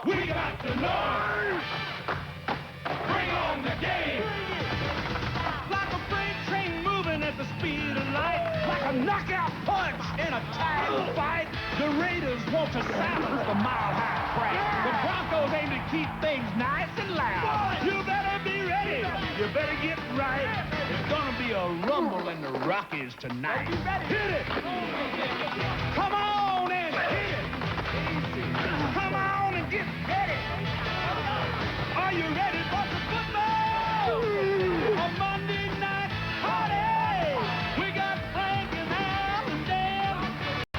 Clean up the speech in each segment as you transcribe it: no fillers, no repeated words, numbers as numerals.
We got to learn. Bring on the game. Like a freight train moving at the speed of light. Like a knockout punch in a title fight. The Raiders want to silence the mile-high crack. The Broncos aim to keep things nice and loud. You better be ready. You better get right. It's gonna be a rumble in the Rockies tonight. Hit it! Come on and hit it! Come on and get ready! Are you ready for some football? A Monday night party! We got Frank and Al and Dan.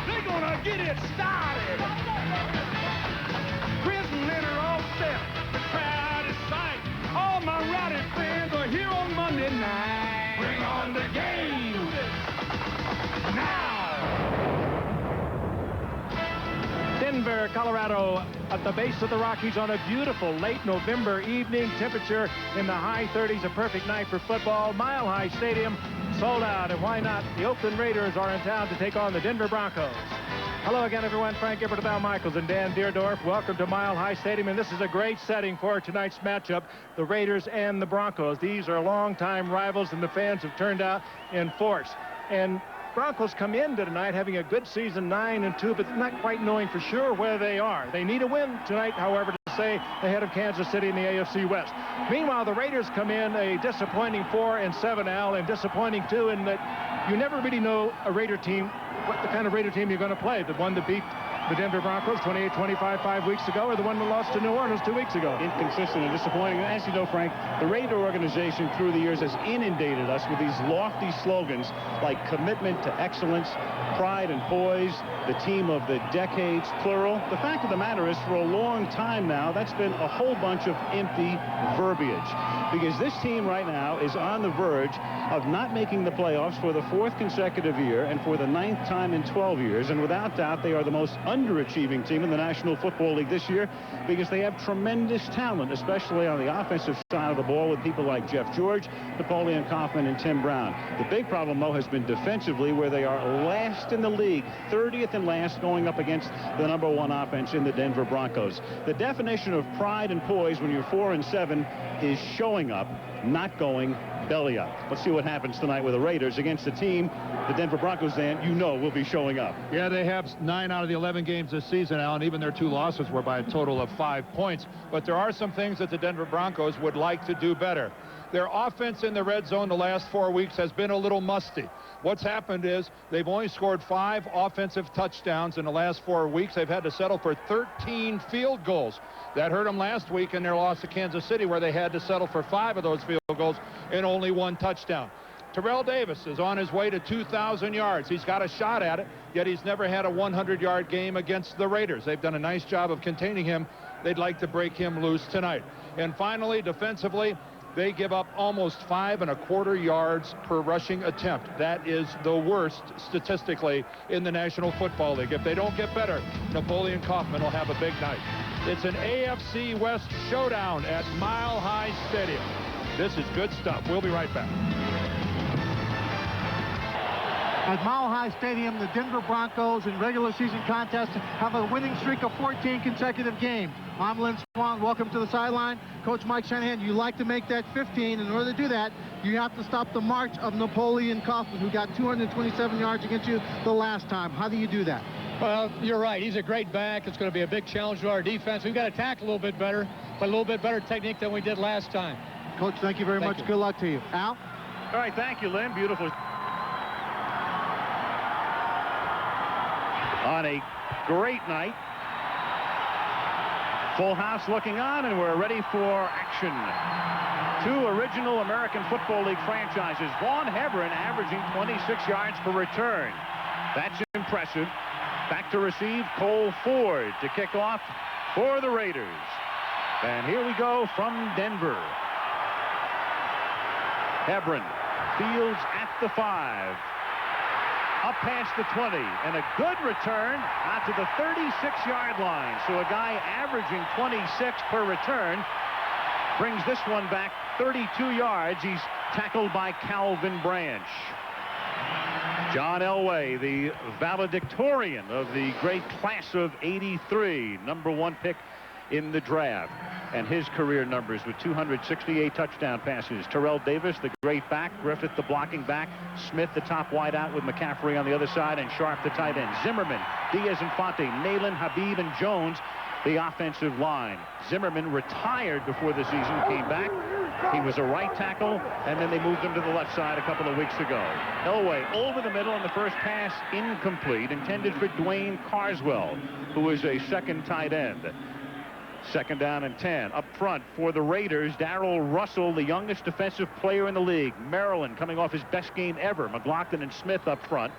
They're gonna get it started. Chris and Lynn are all set. The crowd is sight. All my rowdy fans are here on Monday night. Bring on the game. Now. Denver, Colorado, at the base of the Rockies on a beautiful late November evening. Temperature in the high 30s, a perfect night for football. Mile High Stadium sold out, and why not? The Oakland Raiders are in town to take on the Denver Broncos. Hello again, everyone. Frank Gibbert, Al Michaels, and Dan Deerdorf. Welcome to Mile High Stadium, and this is a great setting for tonight's matchup, the Raiders and the Broncos. These are longtime rivals, and the fans have turned out in force. And Broncos come into tonight having a good season, 9-2, but not quite knowing for sure where they are. They need a win tonight, however, to stay ahead of Kansas City in the AFC West. Meanwhile, the Raiders come in a disappointing 4-7, Al, and disappointing too in that you never really know a Raider team, what the kind of Raider team you're going to play. The one that beat the Denver Broncos 28-25 5 weeks ago, or the one that lost to New Orleans 2 weeks ago. Inconsistent and disappointing. As you know, Frank, the Raider organization through the years has inundated us with these lofty slogans like commitment to excellence, pride and poise, the team of the decades, plural. The fact of the matter is, for a long time now, that's been a whole bunch of empty verbiage. Because this team right now is on the verge of not making the playoffs for the 4th consecutive year and for the 9th time in 12 years. And without doubt, they are the most underachieving team in the National Football League this year because they have tremendous talent, especially on the offensive side of the ball with people like Jeff George, Napoleon Kaufman, and Tim Brown. The big problem, though, has been defensively, where they are last in the league, 30th and last, going up against the #1 offense in the Denver Broncos. The definition of pride and poise when you're 4-7 is showing up, not going belly up. Let's see what happens tonight with the Raiders against the team the Denver Broncos, Dan, you know, will be showing up. Yeah, they have 9 out of the 11 games this season, Alan. Even their 2 losses were by a total of 5 points. But there are some things that the Denver Broncos would like to do better. Their offense in the red zone the last 4 weeks has been a little musty. What's happened is they've only scored 5 offensive touchdowns in the last 4 weeks. They've had to settle for 13 field goals. That hurt them last week in their loss to Kansas City, where they had to settle for 5 of those field goals and only 1 touchdown. Terrell Davis is on his way to 2,000 yards. He's got a shot at it, yet he's never had a 100-yard game against the Raiders. They've done a nice job of containing him. They'd like to break him loose tonight. And finally, defensively, they give up almost 5.25 yards per rushing attempt. That is the worst statistically in the National Football League. If they don't get better, Napoleon Kaufman will have a big night. It's an AFC West showdown at Mile High Stadium. This is good stuff. We'll be right back. At Mile High Stadium, the Denver Broncos in regular season contests have a winning streak of 14 consecutive games. I'm Lynn Swan. Welcome to the sideline. Coach Mike Shanahan, you like to make that 15. In order to do that, you have to stop the march of Napoleon Kaufman, who got 227 yards against you the last time. How do you do that? Well, you're right. He's a great back. It's going to be a big challenge to our defense. We've got to tackle a little bit better, but a little bit better technique than we did last time. Coach, thank you very much. Good luck to you. Al? All right, thank you, Lynn. Beautiful. On a great night. Full house looking on, and we're ready for action. 2 original American Football League franchises. Vaughn Hebron averaging 26 yards per return. That's impressive. Back to receive, Cole Ford to kick off for the Raiders. And here we go from Denver. Hebron fields at the 5. Up past the 20, and a good return out to the 36-yard line. So a guy averaging 26 per return brings this one back 32 yards. He's tackled by Calvin Branch. John Elway, the valedictorian of the great class of '83, #1 pick in the draft. And his career numbers with 268 touchdown passes. Terrell Davis, the great back. Griffith, the blocking back. Smith, the top wide out with McCaffrey on the other side. And Sharp, the tight end. Zimmerman, Diaz-Infante, Nalen, Habib, and Jones, the offensive line. Zimmerman retired before the season, came back. He was a right tackle, and then they moved him to the left side a couple of weeks ago. Elway over the middle on the first pass, incomplete, intended for Dwayne Carswell, who is a second tight end. Second down and 10. Up front for the Raiders, Darrell Russell, the youngest defensive player in the league. Maryland coming off his best game ever. McLaughlin and Smith up front.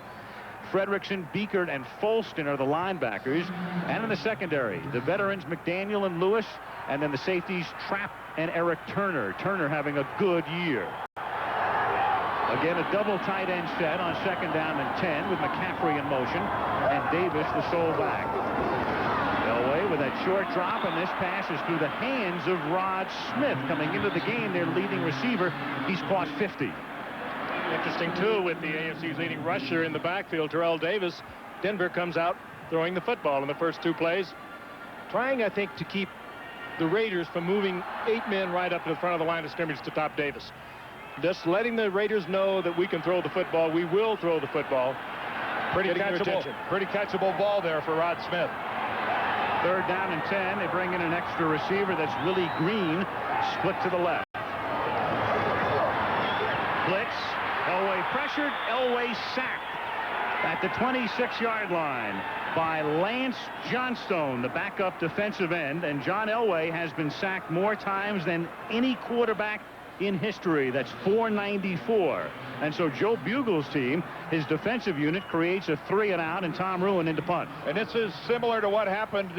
Fredrickson, Beekert, and Folston are the linebackers. And in the secondary, the veterans McDaniel and Lewis, and then the safeties Trapp and Eric Turner. Turner having a good year. Again, a double tight end set on second down and 10 with McCaffrey in motion, and Davis the sole back. Elway with that short drop, and this pass is through the hands of Rod Smith. Coming into the game, their leading receiver. He's caught 50. Interesting, too, with the AFC's leading rusher in the backfield, Terrell Davis. Denver comes out throwing the football in the first two plays, trying, I think, to keep the Raiders from moving 8 men right up to the front of the line of scrimmage to top Davis. Just letting the Raiders know that we can throw the football. We will throw the football. Pretty catchable ball there for Rod Smith. Third down and 10. They bring in an extra receiver. That's Willie Green, split to the left. Blitz. Elway pressured. Elway sacked at the 26-yard line by Lance Johnstone, the backup defensive end. And John Elway has been sacked more times than any quarterback in history. That's 494. And so Joe Bugle's team, his defensive unit, creates a 3-and-out, and Tom Ruin into punt. And this is similar to what happened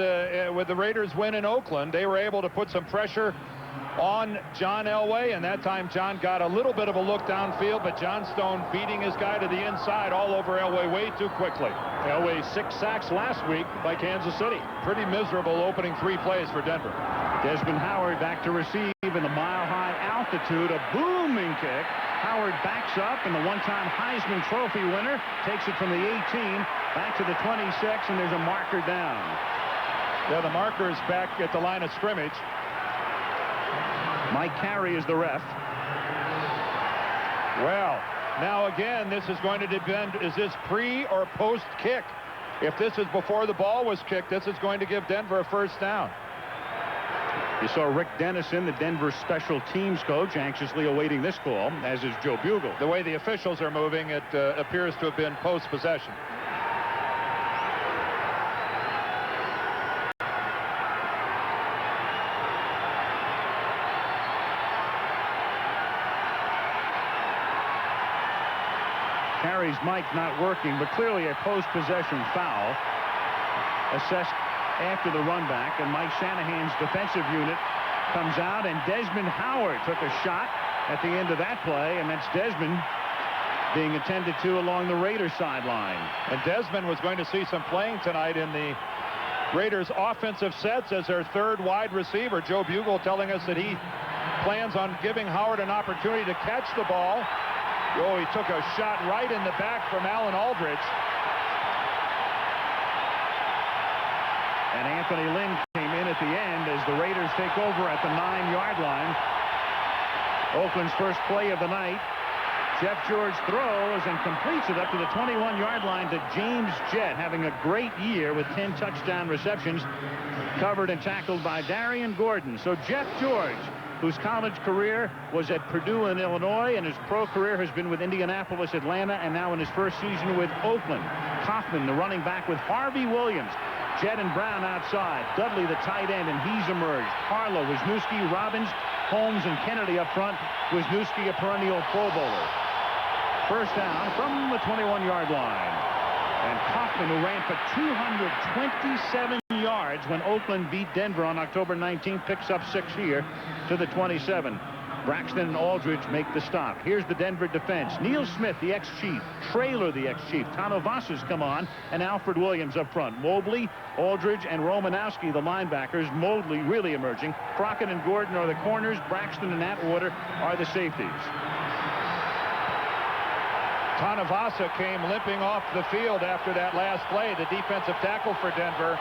with the Raiders' win in Oakland. They were able to put some pressure on John Elway, and that time John got a little bit of a look downfield, but Johnstone beating his guy to the inside all over Elway way too quickly. Elway 6 sacks last week by Kansas City. Pretty miserable opening 3 plays for Denver. Desmond Howard back to receive in the mile-high altitude. A booming kick. Howard backs up, and the one-time Heisman Trophy winner takes it from the 18 back to the 26, and there's a marker down. Yeah, the marker is back at the line of scrimmage. Mike Carey is the ref. Well, now again, this is going to depend, is this pre or post kick? If this is before the ball was kicked, this is going to give Denver a first down. You saw Rick Dennison, the Denver special teams coach, anxiously awaiting this call, as is Joe Bugle. The way the officials are moving, it appears to have been post-possession. Carey's mic not working, but clearly a post-possession foul. Assessed after the run back, and Mike Shanahan's defensive unit comes out, and Desmond Howard took a shot at the end of that play, and that's Desmond being attended to along the Raiders sideline. And Desmond was going to see some playing tonight in the Raiders offensive sets as their third wide receiver. Joe Bugle telling us that he plans on giving Howard an opportunity to catch the ball. Oh, he took a shot right in the back from Alan Aldridge. And Anthony Lynn came in at the end as the Raiders take over at the 9-yard line. Oakland's first play of the night. Jeff George throws and completes it up to the 21-yard line to James Jett, having a great year with 10 touchdown receptions, covered and tackled by Darian Gordon. So Jeff George, whose college career was at Purdue in Illinois, and his pro career has been with Indianapolis, Atlanta, and now in his first season with Oakland. Kaufman, the running back, with Harvey Williams. Jett and Brown outside. Dudley, the tight end, and he's emerged. Harlow, Wisniewski, Robbins, Holmes, and Kennedy up front. Wisniewski, a perennial Pro Bowler. First down from the 21-yard line. And Kaufman, who ran for 227 yards when Oakland beat Denver on October 19th, picks up 6 here to the 27. Braxton and Aldridge make the stop. Here's the Denver defense. Neil Smith, the ex-chief. Traylor, the ex-chief. Tanavasas come on, and Alfred Williams up front. Mobley, Aldridge, and Romanowski, the linebackers. Mobley really emerging. Crockett and Gordon are the corners. Braxton, in that order, are the safeties. Tanavasa came limping off the field after that last play. The defensive tackle for Denver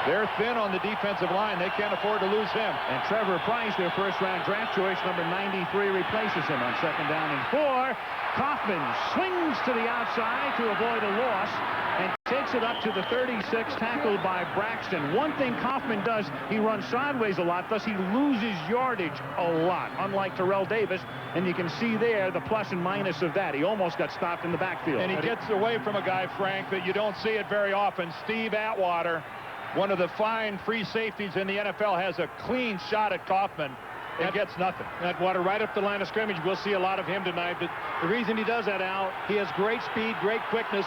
They're thin on the defensive line. They can't afford to lose him. And Trevor Price, their first-round draft choice, number 93, replaces him on 2nd down and 4. Kaufman swings to the outside to avoid a loss and takes it up to the 36, tackled by Braxton. One thing Kaufman does, he runs sideways a lot, thus he loses yardage a lot, unlike Terrell Davis. And you can see there the plus and minus of that. He almost got stopped in the backfield. And he gets away from a guy, Frank, that you don't see it very often. Steve Atwater, one of the fine free safeties in the NFL, has a clean shot at Kaufman and gets nothing. Atwater right up the line of scrimmage. We'll see a lot of him tonight. But the reason he does that, Al, he has great speed, great quickness.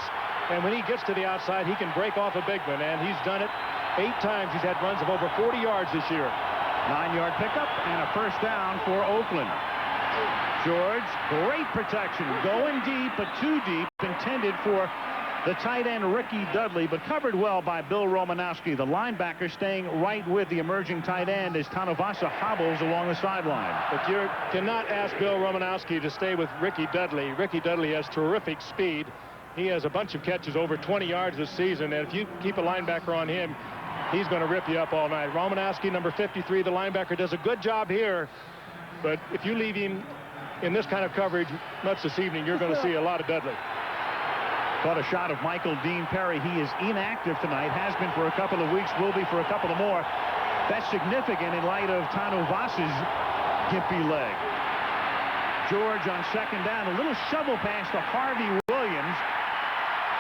And when he gets to the outside, he can break off a big one. And he's done it 8 times. He's had runs of over 40 yards this year. 9-yard pickup and a first down for Oakland. George, great protection, going deep, but too deep, intended for the tight end Ricky Dudley, but covered well by Bill Romanowski. The linebacker staying right with the emerging tight end as Tanuvasa hobbles along the sideline. But you cannot ask Bill Romanowski to stay with Ricky Dudley. Ricky Dudley has terrific speed. He has a bunch of catches over 20 yards this season, and if you keep a linebacker on him, he's going to rip you up all night. Romanowski, number 53, the linebacker, does a good job here, but if you leave him in this kind of coverage much this evening, you're going to see a lot of Dudley. Caught a shot of Michael Dean Perry. He is inactive tonight, has been for a couple of weeks, will be for a couple of more. That's significant in light of Tanuvasa's gimpy leg. George on 2nd down, a little shovel pass to Harvey Williams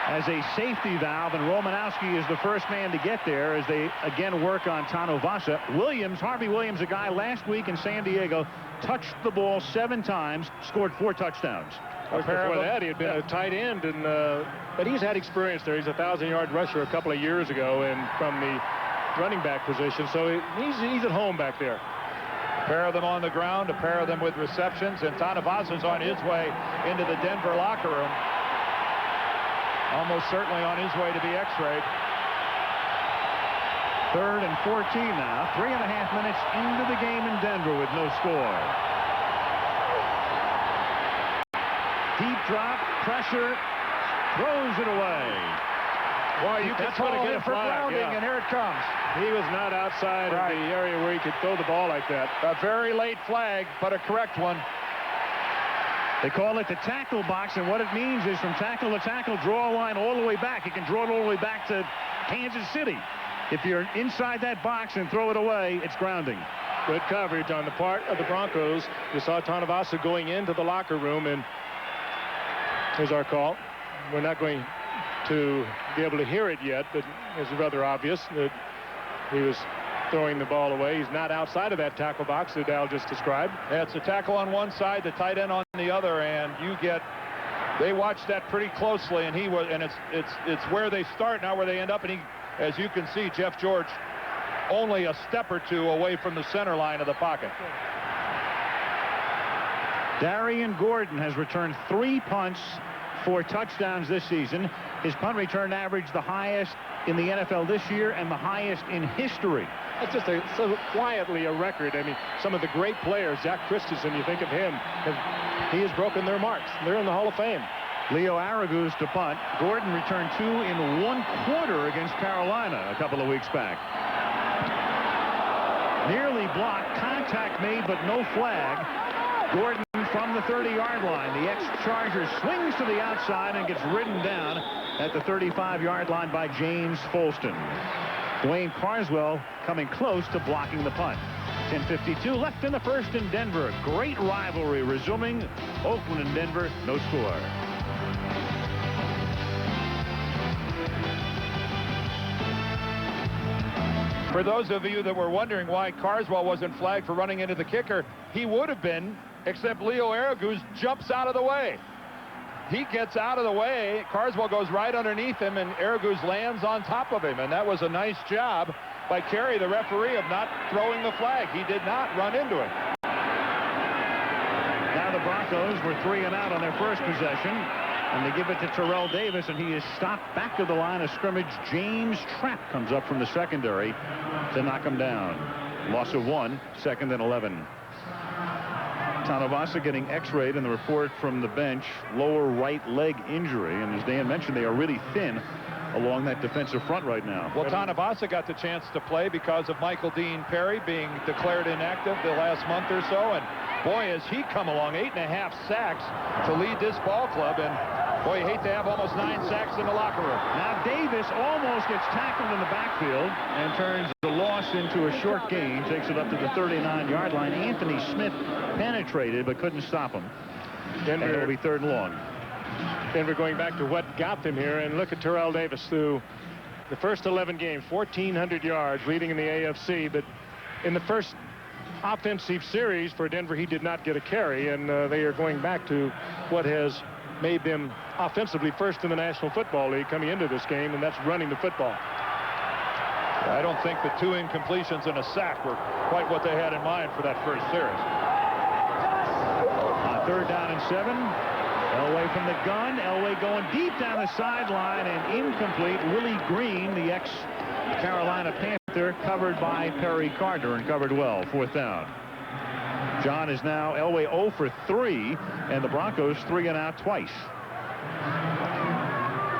as a safety valve, and Romanowski is the first man to get there as they again work on Tanuvasa. Harvey Williams, a guy last week in San Diego, touched the ball 7 times, scored 4 touchdowns. Before that, he had been a tight end, and but he's had experience there. He's a 1,000-yard rusher a couple of years ago, and from the running back position, so he's at home back there. A pair of them on the ground, a pair of them with receptions, and Tanuvasa's on his way into the Denver locker room. Almost certainly on his way to be x-rayed. 3rd and 14 now. 3.5 minutes into the game in Denver with no score. Deep drop, pressure, throws it away. Boy, you can call him for grounding, yeah. and here it comes. He was not outside of the area where he could throw the ball like that. A very late flag, but a correct one. They call it the tackle box, and what it means is from tackle to tackle, draw a line all the way back. You can draw it all the way back to Kansas City. If you're inside that box and throw it away, it's grounding. Good coverage on the part of the Broncos. You saw Tanuvasa going into the locker room, and here's our call. We're not going to be able to hear it yet, but it's rather obvious that he was throwing the ball away. He's not outside of that tackle box that Al just described. Yeah, it's a tackle on one side, the tight end on the other, and they watched that pretty closely, and it's where they start, not where they end up, and as you can see, Jeff George only a step or 2 away from the center line of the pocket. Darian Gordon has returned 3 punts, 4 touchdowns this season. His punt return average the highest in the NFL this year and the highest in history. That's just so quietly a record. I mean, some of the great players, Jack Christensen, you think of him, he has broken their marks. They're in the Hall of Fame. Leo Aragus to punt. Gordon returned 2 in 1 quarter against Carolina a couple of weeks back. Nearly blocked, contact made, but no flag. Gordon from the 30-yard line. The ex-Charger swings to the outside and gets ridden down at the 35-yard line by James Folston. Dwayne Carswell coming close to blocking the punt. 10:52 left in the first in Denver. Great rivalry resuming. Oakland and Denver, no score. For those of you that were wondering why Carswell wasn't flagged for running into the kicker, he would have been, except Leo Aragus jumps out of the way. He gets out of the way. Carswell goes right underneath him, and Aragus lands on top of him. And that was a nice job by Carey, the referee, of not throwing the flag. He did not run into it. Now the Broncos were 3 and out on their first possession. And they give it to Terrell Davis, and he is stopped back to the line of scrimmage. James Trapp comes up from the secondary to knock him down. Loss of 1, 2nd and 11. Tanuvasa getting x-rayed in the report from the bench. Lower right leg injury, and as Dan mentioned, they are really thin along that defensive front right now. Well, Tanavasa got the chance to play because of Michael Dean Perry being declared inactive the last month or so. And boy, has he come along. 8.5 sacks to lead this ball club. And boy, you hate to have almost 9 sacks in the locker room. Now Davis almost gets tackled in the backfield and turns the loss into a short gain. Takes it up to the 39-yard line. Anthony Smith penetrated but couldn't stop him. Denver, and it'll be 3rd and long. Denver going back to what got them here, and look at Terrell Davis through the first 11 games, 1,400 yards, leading in the AFC. But in the first offensive series for Denver, he did not get a carry, and they are going back to what has made them offensively first in the National Football League coming into this game, and that's running the football. I don't think the 2 incompletions and a sack were quite what they had in mind for that first series. 3rd down and 7. Elway from the gun. Elway going deep down the sideline and incomplete. Willie Green, the ex-Carolina Panther, covered by Perry Carter and covered well. 4th down. John is now Elway 0 for 3, and the Broncos 3 and out twice.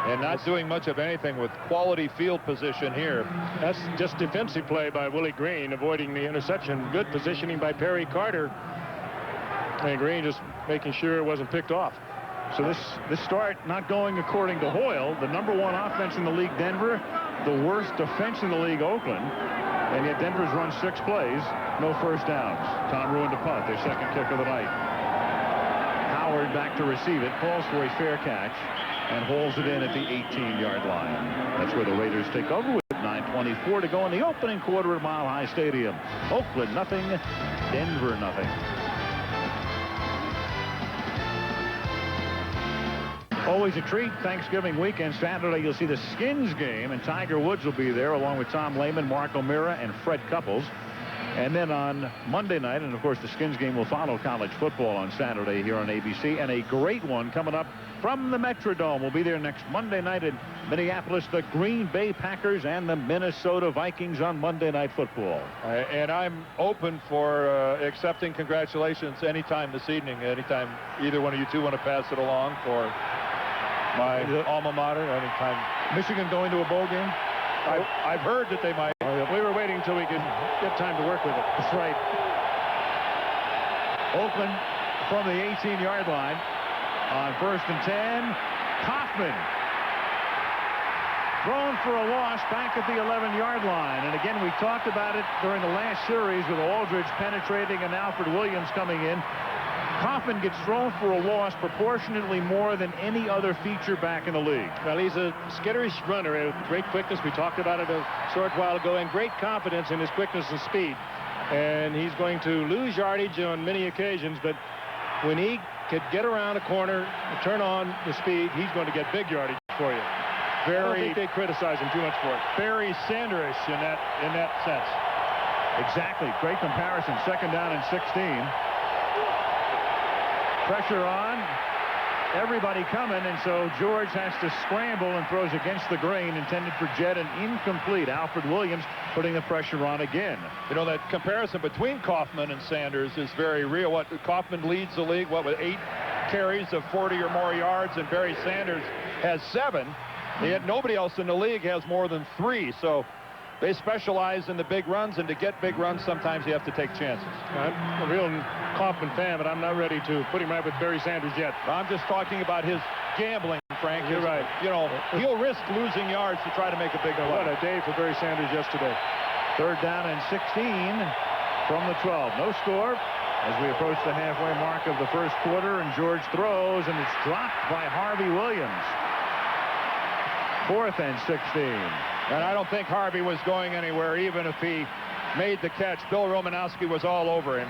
And not doing much of anything with quality field position here. That's just defensive play by Willie Green, avoiding the interception. Good positioning by Perry Carter. And Green just making sure it wasn't picked off. So this start not going according to Hoyle. The #1 offense in the league, Denver. The worst defense in the league, Oakland. And yet Denver's run 6 plays, no first downs. Tom ruined a punt, their 2nd kick of the night. Howard back to receive it, calls for a fair catch, and hauls it in at the 18-yard line. That's where the Raiders take over with 9:24 to go in the opening quarter at Mile High Stadium. Oakland nothing, Denver nothing. Always a treat. Thanksgiving weekend. Saturday, you'll see the Skins game, and Tiger Woods will be there along with Tom Lehman, Mark O'Meara, and Fred Couples. And then on Monday night, and of course the Skins game will follow college football on Saturday here on ABC, and a great one coming up from the Metrodome. We'll be there next Monday night in Minneapolis. The Green Bay Packers and the Minnesota Vikings on Monday Night Football. And I'm open for accepting congratulations anytime this evening, anytime either one of you two want to pass it along for my alma mater, anytime. Michigan going to a bowl game? I've heard that they might. We were waiting until we could get time to work with it. That's right. Oakland from the 18-yard line on 1st and 10. Kaufman thrown for a loss back at the 11-yard line. And again, we talked about it during the last series with Aldridge penetrating and Alfred Williams coming in. Kaufman gets thrown for a loss proportionately more than any other feature back in the league. Well, he's a skitterish runner with great quickness. We talked about it a short while ago, and great confidence in his quickness and speed. And he's going to lose yardage on many occasions, but when he could get around a corner and turn on the speed, he's going to get big yardage for you. I don't think they criticize him too much for it. Very Sanderish in that sense. Exactly. Great comparison. 2nd down and 16. Pressure on, everybody coming, and so George has to scramble and throws against the grain, intended for Jett, and incomplete. Alfred Williams putting the pressure on again. You know, that comparison between Kaufman and Sanders is very real. Kaufman leads the league, with 8 carries of 40 or more yards, and Barry Sanders has 7. Yet nobody else in the league has more than 3, so they specialize in the big runs, and to get big runs, sometimes you have to take chances. I'm a real Kaufman fan, but I'm not ready to put him right with Barry Sanders yet. I'm just talking about his gambling, Frank. You're right. You know, he'll risk losing yards to try to make a big play. What a day for Barry Sanders yesterday. 3rd down and 16 from the 12. No score as we approach the halfway mark of the first quarter, and George throws, and it's dropped by Harvey Williams. 4th and 16. And I don't think Harvey was going anywhere, even if he made the catch. Bill Romanowski was all over him.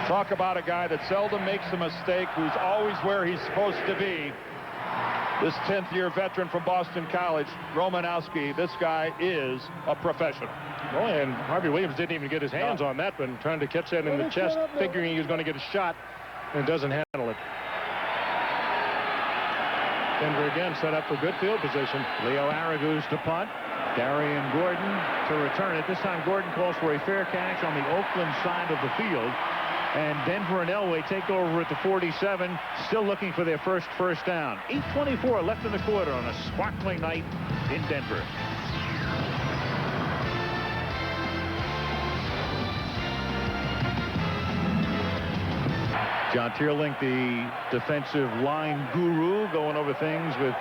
Talk about a guy that seldom makes a mistake, who's always where he's supposed to be. This 10th-year veteran from Boston College, Romanowski, this guy is a professional. Well, and Harvey Williams didn't even get his hands on that one, trying to catch that in the chest, figuring he was going to get a shot, and doesn't handle it. Denver again set up for good field position. Leo Aragus to punt. Darian Gordon to return it. This time Gordon calls for a fair catch on the Oakland side of the field. And Denver and Elway take over at the 47, still looking for their first down. 8:24 left in the quarter on a sparkling night in Denver. John Teerlink, the defensive line guru, going over things with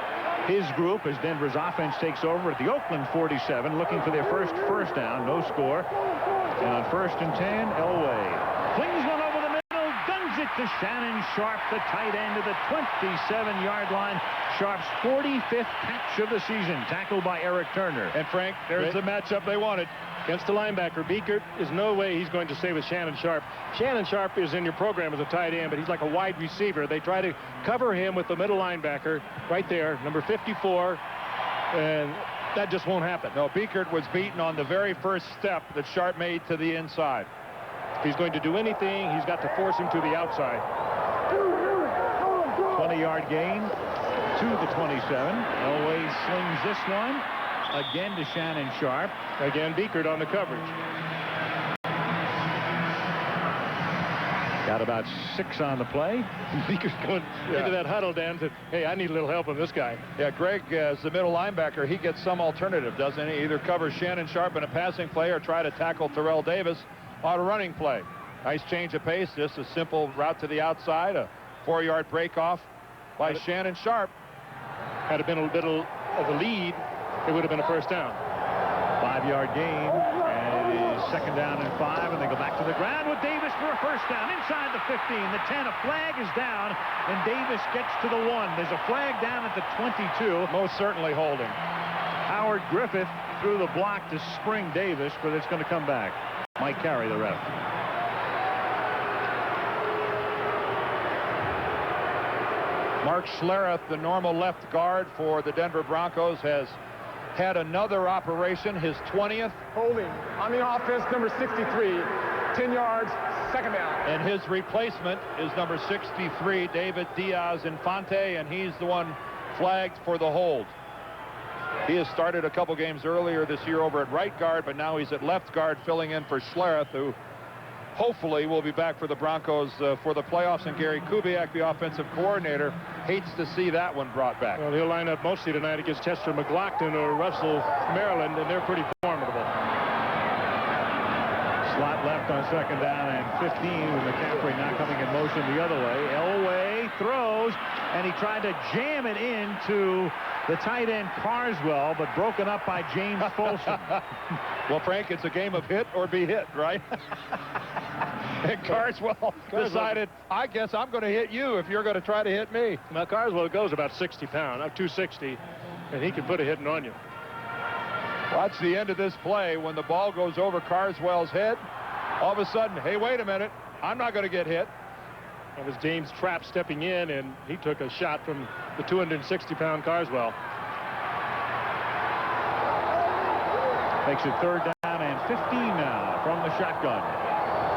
his group as Denver's offense takes over at the Oakland 47, looking for their first down. No score. And on 1st and 10, Elway flings one over the middle, guns it to Shannon Sharp, the tight end, to the 27-yard line. Sharp's 45th catch of the season, tackled by Eric Turner. And Frank, there's the matchup they wanted. Against the linebacker, Beekert, is no way he's going to stay with Shannon Sharp. Shannon Sharp is in your program as a tight end, but he's like a wide receiver. They try to cover him with the middle linebacker right there, number 54, and that just won't happen. No, Beekert was beaten on the very first step that Sharp made to the inside. If he's going to do anything, he's got to force him to the outside. 20-yard gain to the 27. Elway slings this one. Again to Shannon Sharp. Again, Beekert on the coverage. Got about 6 on the play. Beekert's going into that huddle, Dan, said, hey, I need a little help on this guy. Yeah, Greg, as the middle linebacker, he gets some alternative, doesn't he? Either cover Shannon Sharp in a passing play or try to tackle Terrell Davis on a running play. Nice change of pace. Just a simple route to the outside. A 4-yard break off by Shannon Sharp. Had it been a bit of a lead, it would have been a first down. 5-yard gain, and it is 2nd down and 5, and they go back to the ground with Davis for a first down inside the 15, the 10. A flag is down, and Davis gets to the 1. There's a flag down at the 22. Most certainly holding. Howard Griffith threw the block to spring Davis, but it's going to come back. Mike Carey, the ref. Mark Schlereth, the normal left guard for the Denver Broncos, has had another operation, his 20th. Holding on the offense, number 63, 10 yards, 2nd down. And his replacement is number 63, David Diaz-Infante, and he's the one flagged for the hold. He has started a couple games earlier this year over at right guard, but now he's at left guard filling in for Schlereth, who hopefully will be back for the Broncos for the playoffs. And Gary Kubiak, the offensive coordinator, hates to see that one brought back. Well, he'll line up mostly tonight against Chester McLaughlin or Russell, Maryland, and they're pretty formidable. Slot left on 2nd down and 15 with McCaffrey now coming in motion the other way. Elway throws, and he tried to jam it into the tight end Carswell, but broken up by James Folsom. Well, Frank, it's a game of hit or be hit, right? And Carswell decided, I guess I'm going to hit you if you're going to try to hit me. Now, Carswell goes about 60 pounds, 260, and he can put a hitting on you. Watch the end of this play. When the ball goes over Carswell's head, all of a sudden, hey, wait a minute, I'm not going to get hit. That was James Trapp stepping in, and he took a shot from the 260-pound Carswell. Makes it 3rd down and 15 now from the shotgun.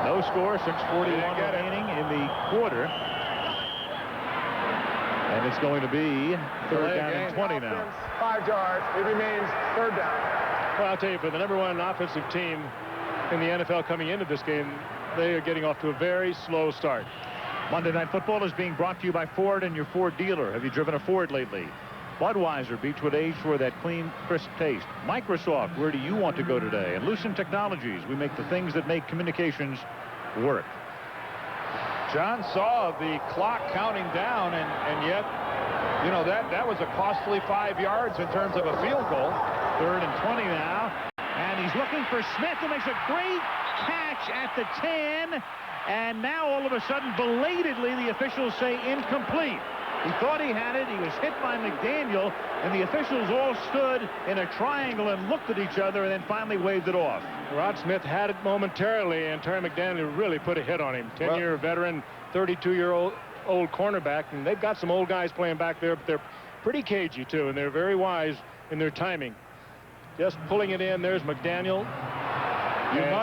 No score, 6:41 remaining in the quarter. And it's going to be 3rd down and 20 now. 5 yards. It remains 3rd down. Well, I'll tell you, for the #1 offensive team in the NFL coming into this game, they are getting off to a very slow start. Monday Night Football is being brought to you by Ford and your Ford dealer. Have you driven a Ford lately? Budweiser, Beechwood Age for that clean, crisp taste. Microsoft, where do you want to go today? And Lucent Technologies, we make the things that make communications work. John saw the clock counting down, and yet, you know, that was a costly 5 yards in terms of a field goal. 3rd and 20 now, and he's looking for Smith, who makes a great catch at the 10, and now all of a sudden, belatedly, the officials say incomplete. He thought he had it. He was hit by McDaniel, and the officials all stood in a triangle and looked at each other and then finally waved it off. Rod Smith had it momentarily, and Terry McDaniel really put a hit on him. 10-year veteran, 32-year-old cornerback, and they've got some old guys playing back there, but they're pretty cagey, too, and they're very wise in their timing. Just pulling it in. There's McDaniel.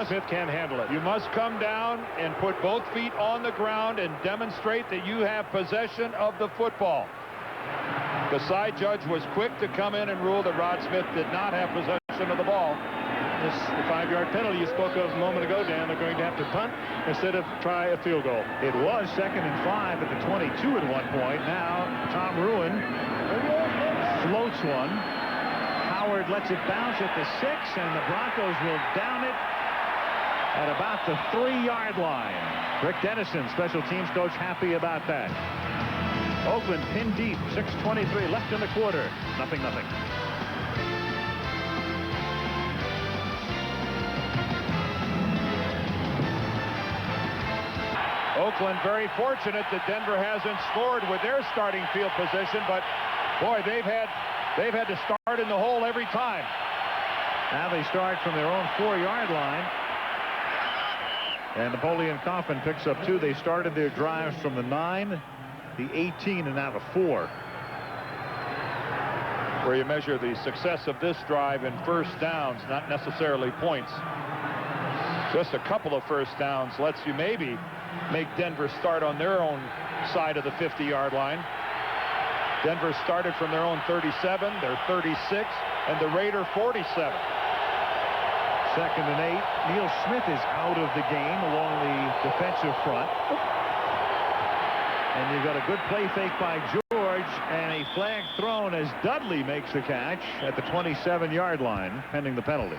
Smith can't handle it. You must come down and put both feet on the ground and demonstrate that you have possession of the football. The side judge was quick to come in and rule that Rod Smith did not have possession of the ball. This the 5-yard penalty you spoke of a moment ago, Dan. They're going to have to punt instead of try a field goal. It was 2nd and 5 at the 22 at one point. Now Tom Ruin floats one. Howard lets it bounce at the 6, and the Broncos will down it at about the 3-yard line. Rick Dennison, special teams coach, happy about that. Oakland pinned deep, 6:23 left in the quarter. 0-0. Oakland very fortunate that Denver hasn't scored with their starting field position, but boy, they've had to start in the hole every time. Now they start from their own 4-yard line. And Napoleon Coffin picks up 2. They started their drives from the 9, the 18, and now the 4. Where you measure the success of this drive in first downs, not necessarily points. Just a couple of first downs lets you maybe make Denver start on their own side of the 50-yard line. Denver started from their own 37, their 36, and the Raider 47. 2nd and 8. Neil Smith is out of the game along the defensive front. And you've got a good play fake by George and a flag thrown as Dudley makes the catch at the 27-yard line, pending the penalty.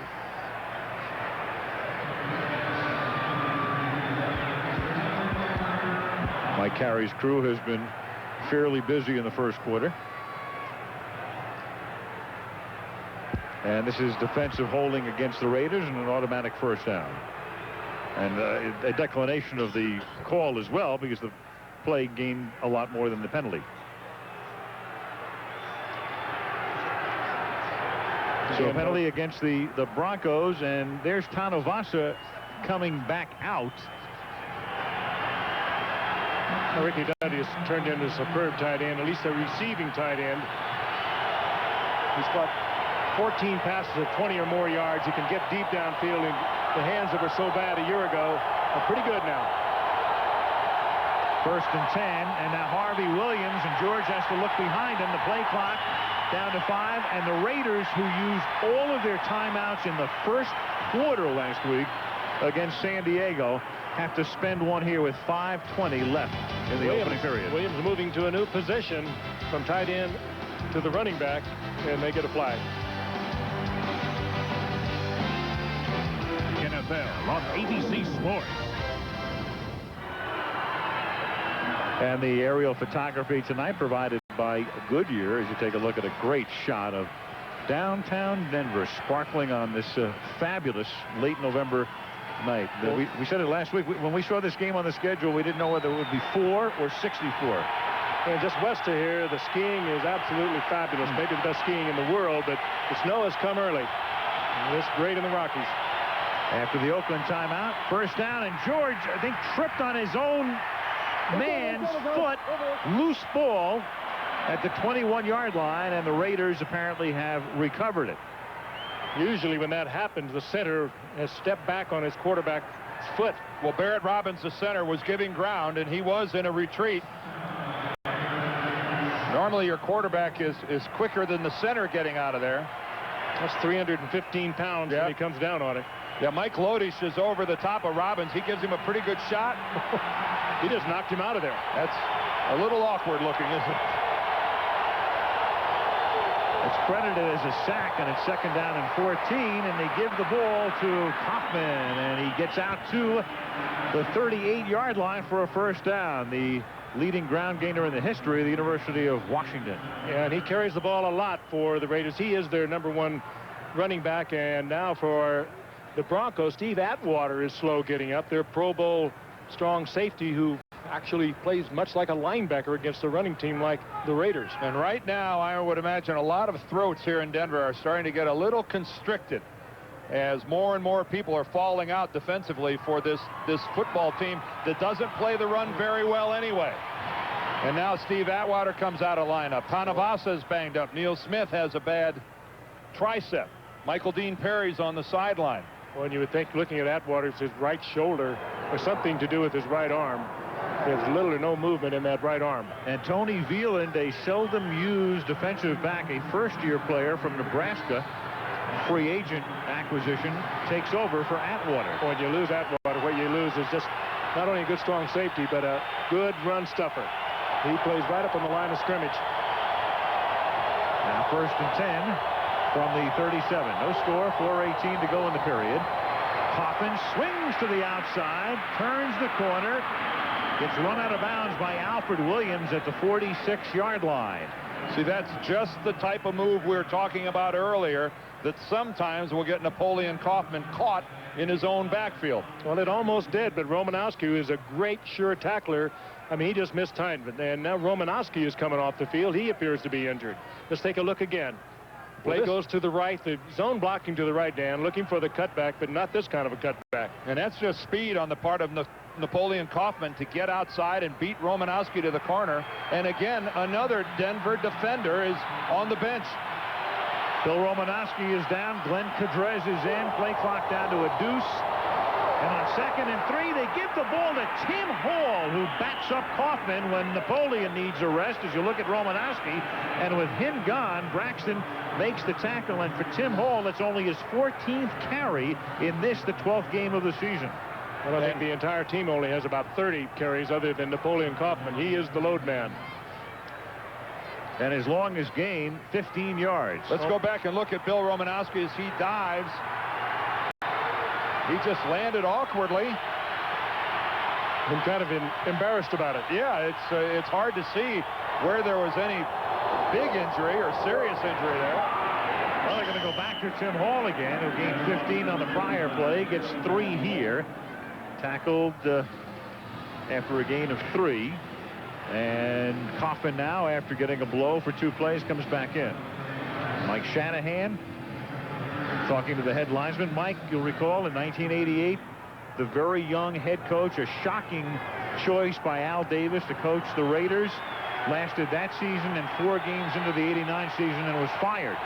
Mike Carey's crew has been fairly busy in the first quarter. And this is defensive holding against the Raiders and an automatic first down. And a declination of the call as well, because the play gained a lot more than the penalty. So a penalty against the Broncos, and there's Tanuvasa coming back out. Ricky Dudley has turned into a superb tight end, at least a receiving tight end. He's caught 14 passes of 20 or more yards. He can get deep downfield, and the hands that were so bad a year ago are pretty good now. 1st and 10, and now Harvey Williams, and George has to look behind him. The play clock down to 5, and the Raiders, who used all of their timeouts in the first quarter last week against San Diego, have to spend one here with 5:20 left in the opening period. Williams moving to a new position from tight end to the running back, and they get a flag. NFL on ABC Sports. And the aerial photography tonight provided by Goodyear, as you take a look at a great shot of downtown Denver sparkling on this fabulous late November night. We said it last week. When we saw this game on the schedule, we didn't know whether it would be 4 or 64. And just west of here, the skiing is absolutely fabulous. Maybe the best skiing in the world, but the snow has come early. And it's great in the Rockies. After the Oakland timeout, first down, and George, I think, tripped on his own man's foot. Loose ball at the 21-yard line, and the Raiders apparently have recovered it. Usually when that happens, the center has stepped back on his quarterback's foot. Well, Barrett Robbins, the center, was giving ground, and he was in a retreat. Normally your quarterback is quicker than the center getting out of there. That's 315 pounds when he comes down on it. Yeah, Mike Lodish is over the top of Robbins. He gives him a pretty good shot. He just knocked him out of there. That's a little awkward looking, isn't it? It's credited as a sack, and it's 2nd down and 14, and they give the ball to Kaufman, and he gets out to the 38-yard line for a first down. The leading ground gainer in the history of the University of Washington. Yeah, and he carries the ball a lot for the Raiders. He is their #1 running back, and now for the Broncos, Steve Atwater is slow getting up. Their Pro Bowl strong safety, who actually plays much like a linebacker against a running team like the Raiders. And right now, I would imagine a lot of throats here in Denver are starting to get a little constricted as more and more people are falling out defensively for this football team that doesn't play the run very well anyway. And now Steve Atwater comes out of lineup. Tanuvasa is banged up. Neil Smith has a bad tricep. Michael Dean Perry's on the sideline. Well, and you would think, looking at Atwater, his right shoulder has something to do with his right arm. There's little or no movement in that right arm. And Tony Veland, a seldom used defensive back, a first-year player from Nebraska, free agent back acquisition takes over for Atwater. When you lose Atwater, what you lose is just not only a good, strong safety, but a good run stuffer. He plays right up on the line of scrimmage. Now 1st and 10 from the 37. No score, 4:18 to go in the period. Coffin swings to the outside, turns the corner, gets run out of bounds by Alfred Williams at the 46-yard line. See, that's just the type of move we were talking about earlier that sometimes will get Napoleon Kaufman caught in his own backfield. Well, it almost did, but Romanowski, who is a great, sure tackler, I mean, he just mistimed it. And now Romanowski is coming off the field. He appears to be injured. Let's take a look again. Play goes to the right, the zone blocking to the right, Dan, looking for the cutback, but not this kind of a cutback. And that's just speed on the part of Napoleon Kaufman to get outside and beat Romanowski to the corner. And again, another Denver defender is on the bench. Bill Romanowski is down. Glenn Cadrez is in. Play clock down to a deuce. And on 2nd and 3, they give the ball to Tim Hall, who backs up Kaufman when Napoleon needs a rest, as you look at Romanowski. And with him gone, Braxton makes the tackle. And for Tim Hall, that's only his 14th carry in this, the 12th game of the season. Well, I think the entire team only has about 30 carries other than Napoleon Kaufman. He is the load man. And his longest gain, 15 yards. Let's go back and look at Bill Romanowski as he dives. He just landed awkwardly. I'm kind of embarrassed about it. Yeah, it's hard to see where there was any big injury or serious injury there. Well, they're going to go back to Tim Hall again, who gained 15 on the prior play, gets 3 here. Tackled after a gain of 3. And Kaufman now, after getting a blow for 2 plays, comes back in. Mike Shanahan talking to the head linesman. Mike, you'll recall in 1988, the very young head coach, a shocking choice by Al Davis to coach the Raiders, lasted that season and 4 games into the '89 season and was fired.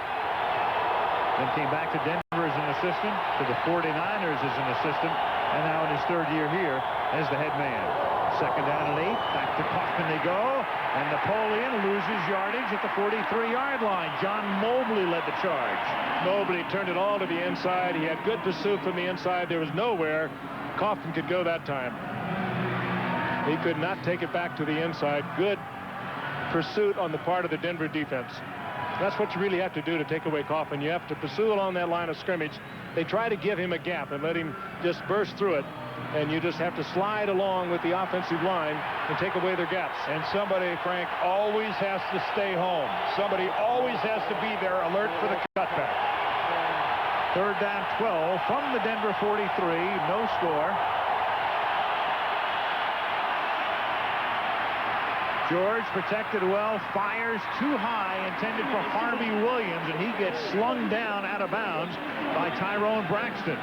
Then came back to Denver as an assistant, to the 49ers as an assistant, and now in his 3rd year here as the head man. 2nd down and 8. Back to Kaufman they go. And Napoleon loses yardage at the 43-yard line. John Mobley led the charge. Mobley turned it all to the inside. He had good pursuit from the inside. There was nowhere Kaufman could go that time. He could not take it back to the inside. Good pursuit on the part of the Denver defense. That's what you really have to do to take away Kaufman. You have to pursue along that line of scrimmage. They try to give him a gap and let him just burst through it. And you just have to slide along with the offensive line and take away their gaps. And somebody, Frank, always has to stay home. Somebody always has to be there, alert for the cutback. 3rd down 12 from the Denver 43. No score. George protected well, fires too high, intended for Harvey Williams, and he gets slung down out of bounds by Tyrone Braxton.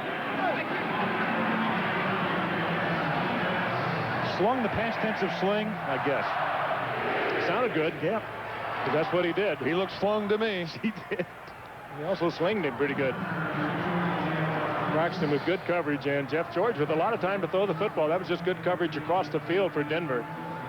Slung the past tense of sling, I guess. Sounded good. Yeah. That's what he did. He looked slung to me. He did. He also swinged him pretty good. Braxton with good coverage, and Jeff George with a lot of time to throw the football. That was just good coverage across the field for Denver.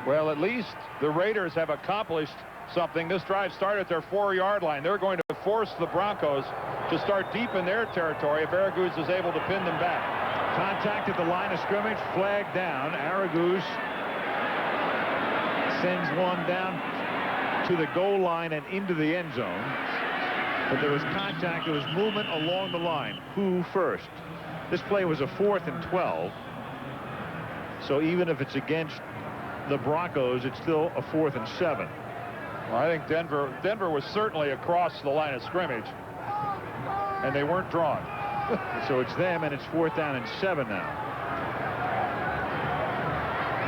Well, at least the Raiders have accomplished something. This drive started at their 4-yard line. They're going to force the Broncos to start deep in their territory if Araguz is able to pin them back. Contact at the line of scrimmage, flag down. Araguz sends one down to the goal line and into the end zone. But there was contact. There was movement along the line. Who first? This play was a 4th and 12. So even if it's against the Broncos, it's still a 4th and 7. Well, I think Denver was certainly across the line of scrimmage, and they weren't drawn. So it's them, and it's 4th down and 7 now.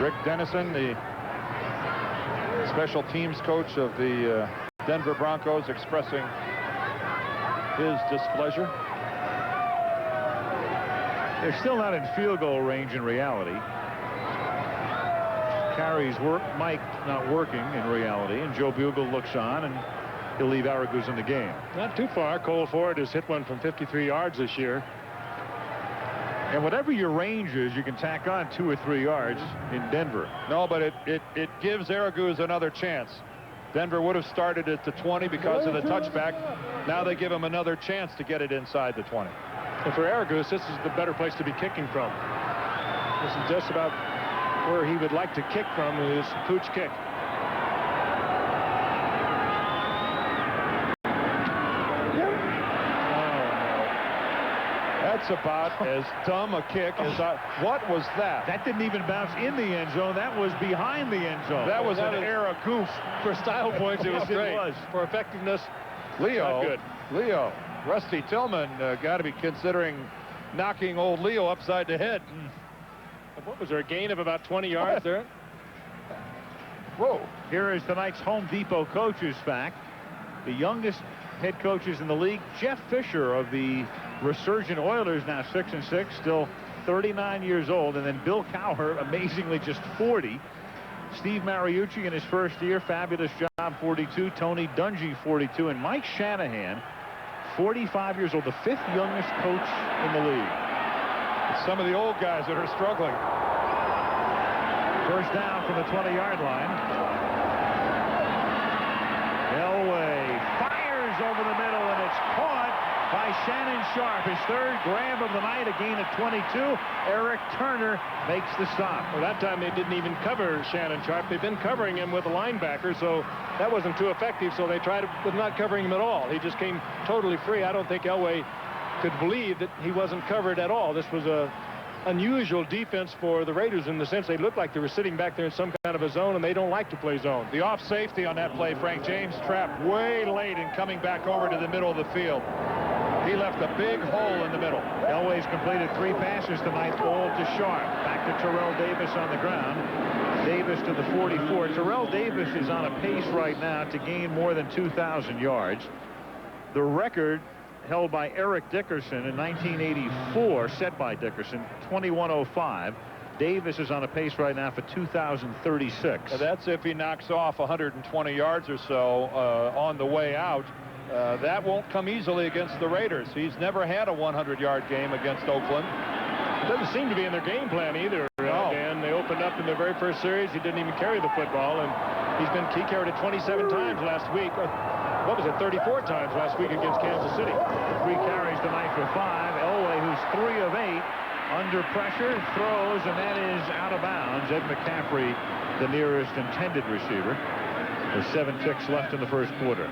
Rick Dennison, the special teams coach of the Denver Broncos, expressing his displeasure. They're still not in field goal range in reality. Carries work, Mike not working in reality, and Joe Bugle looks on, and he'll leave Araguz in the game. Not too far. Cole Ford has hit one from 53 yards this year. And whatever your range is, you can tack on 2 or 3 yards in Denver. No, but it gives Araguz another chance. Denver would have started at the 20 because of the touchback. Now they give him another chance to get it inside the 20. And for Aragus, this is the better place to be kicking from. This is just about where he would like to kick from, his pooch kick. That's about as dumb a kick as what was that? That didn't even bounce in the end zone. That was behind the end zone. That was an era goof. For style points, it was Yes, it great. was. For effectiveness, Leo, not good. Leo, Rusty Tillman got to be considering knocking old Leo upside the head. What was there, a gain of about 20 yards there? Whoa. Here is tonight's Home Depot coaches fact. The youngest head coaches in the league, Jeff Fisher of the resurgent Oilers, now 6-6, still 39 years old, and then Bill Cowher, amazingly just 40. Steve Mariucci in his first year, fabulous job, 42. Tony Dungy, 42, and Mike Shanahan, 45 years old, the 5th youngest coach in the league. It's some of the old guys that are struggling. First down from the 20-yard line. Elway fires over the middle, and it's caught by Shannon Sharp. His 3rd grab of the night, a gain of 22. Eric Turner makes the stop. Well, that time they didn't even cover Shannon Sharp. They've been covering him with a linebacker, so that wasn't too effective, so they tried with not covering him at all. He just came totally free. I don't think Elway could believe that he wasn't covered at all. This was a unusual defense for the Raiders in the sense they looked like they were sitting back there in some kind of a zone, and they don't like to play zone. The off safety on that play, Frank James, trapped way late in coming back over to the middle of the field. He left a big hole in the middle. Elway's completed 3 passes tonight, all to Sharp. Back to Terrell Davis on the ground. Davis to the 44. Terrell Davis is on a pace right now to gain more than 2,000 yards. The record held by Eric Dickerson in 1984, set by Dickerson, 21:05. Davis is on a pace right now for 2,036. That's if he knocks off 120 yards or so on the way out. That won't come easily against the Raiders. He's never had a 100-yard game against Oakland. It doesn't seem to be in their game plan either. Dan, they opened up in their very first series. He didn't even carry the football, and he carried it 27 times last week. What was it, 34 times last week against Kansas City. 3 carries tonight for 5. Elway, who's 3 of 8, under pressure, throws, and that is out of bounds. Ed McCaffrey, the nearest intended receiver. There's 7 ticks left in the first quarter.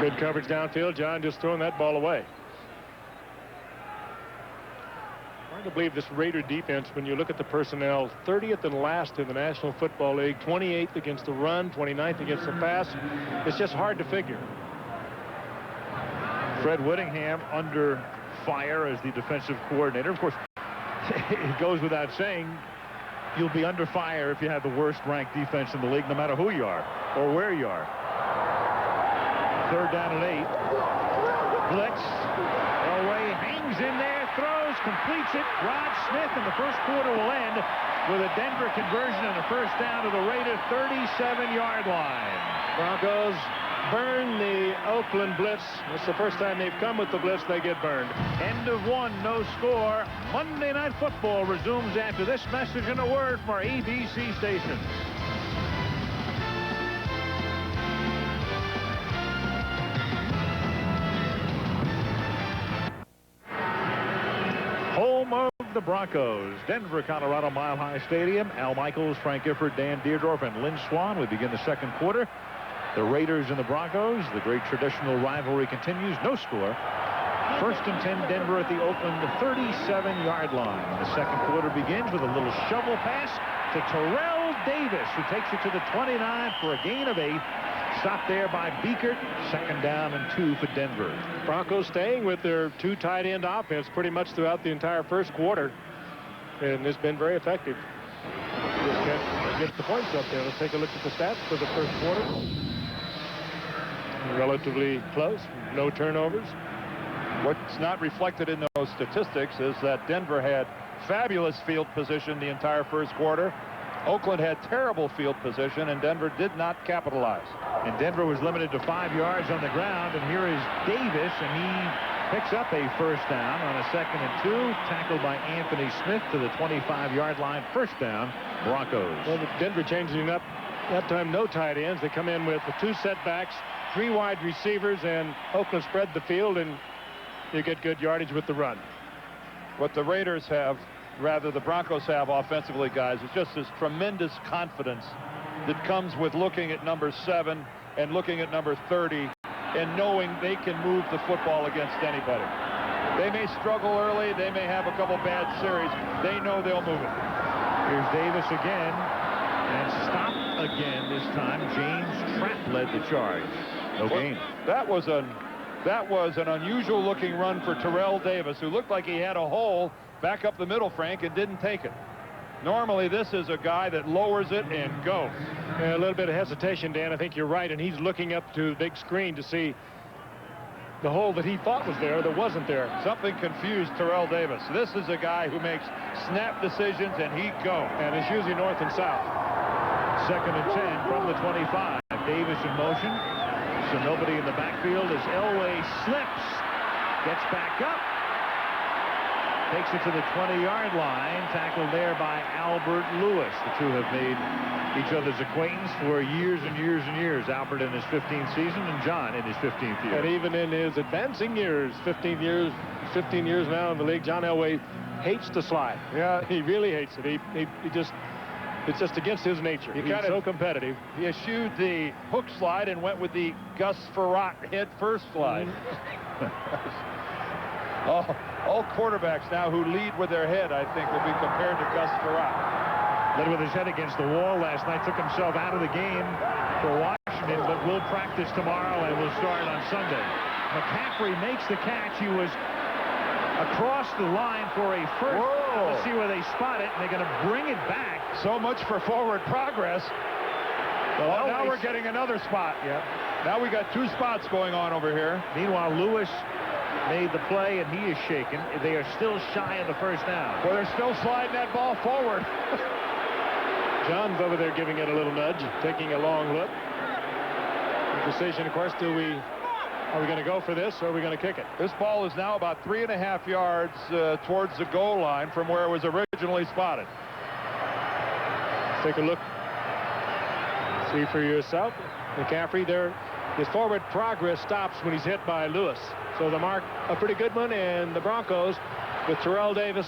Good coverage downfield. John just throwing that ball away. Hard to believe this Raider defense, when you look at the personnel, 30th and last in the National Football League, 28th against the run, 29th against the pass. It's just hard to figure. Fred Whittingham under fire as the defensive coordinator. Of course, it goes without saying, you'll be under fire if you have the worst ranked defense in the league, no matter who you are or where you are. 3rd down and 8. Blitz. Elway hangs in there, throws, completes it. Rod Smith, in the first quarter will end with a Denver conversion and a first down to the Raiders' 37-yard line. Broncos burn the Oakland blitz. It's the first time they've come with the blitz. They get burned. End of 1, no score. Monday Night Football resumes after this message and a word from our ABC station. Home of the Broncos, Denver, Colorado, Mile High Stadium. Al Michaels, Frank Gifford, Dan Deerdorf, and Lynn Swan. We begin the second quarter. The Raiders and the Broncos, the great traditional rivalry continues. No score. 1st and 10, Denver at the Oakland 37-yard line. The second quarter begins with a little shovel pass to Terrell Davis, who takes it to the 29 for a gain of 8. Stopped there by Beekert. 2nd down and 2 for Denver. Broncos staying with their 2 tight end offense pretty much throughout the entire first quarter, and it's been very effective. Just can't get the points up there. Let's take a look at the stats for the first quarter. Relatively close, no turnovers. What's not reflected in those statistics is that Denver had fabulous field position the entire first quarter. Oakland had terrible field position, and Denver did not capitalize. And Denver was limited to 5 yards on the ground, and here is Davis, and he picks up a first down on a 2nd and 2, tackled by Anthony Smith to the 25-yard line. First down, Broncos. Well, Denver changing up. That time, no tight ends. They come in with the 2 setbacks, 3 wide receivers, and Oakland spread the field and you get good yardage with the run. What the Raiders have, rather the Broncos have offensively, guys, is just this tremendous confidence that comes with looking at number 7 and looking at number 30 and knowing they can move the football against anybody. They may struggle early, they may have a couple bad series, they know they'll move it. Here's Davis again, and stopped again this time. James Trapp led the charge. No gain. That was an unusual looking run for Terrell Davis, who looked like he had a hole back up the middle, Frank, and didn't take it. Normally this is a guy that lowers it and goes. Yeah, a little bit of hesitation, Dan. I think you're right, and he's looking up to the big screen to see the hole that he thought was there that wasn't there. Something confused Terrell Davis. This is a guy who makes snap decisions, and he goes. And it's usually north and south. 2nd and 10 from the 25. Davis in motion. So nobody in the backfield as Elway slips. Gets back up. Takes it to the 20-yard line. Tackled there by Albert Lewis. The two have made each other's acquaintance for years and years and years. Albert in his 15th season and John in his 15th year. And even in his advancing years, 15 years now in the league, John Elway hates to slide. Yeah, he really hates it. It's just against his nature. He's so competitive. He eschewed the hook slide and went with the Gus Frerotte head first slide. All quarterbacks now who lead with their head, I think, will be compared to Gus Frerotte. Led with his head against the wall last night. Took himself out of the game for Washington, but will practice tomorrow and will start on Sunday. McCaffrey makes the catch. He was across the line for a first. Let's see where they spot it, and they're going to bring it back. So much for forward progress. Well, now we're getting another spot. Yeah. Now we got 2 spots going on over here. Meanwhile, Lewis made the play, and he is shaken. They are still shy of the first down. Well, they're still sliding that ball forward. John's over there giving it a little nudge, taking a long look. The decision, of course, are we going to go for this, or are we going to kick it? This ball is now about 3.5 yards towards the goal line from where it was originally spotted. Take a look. See for yourself. McCaffrey there. His forward progress stops when he's hit by Lewis. So the mark, a pretty good one, and the Broncos with Terrell Davis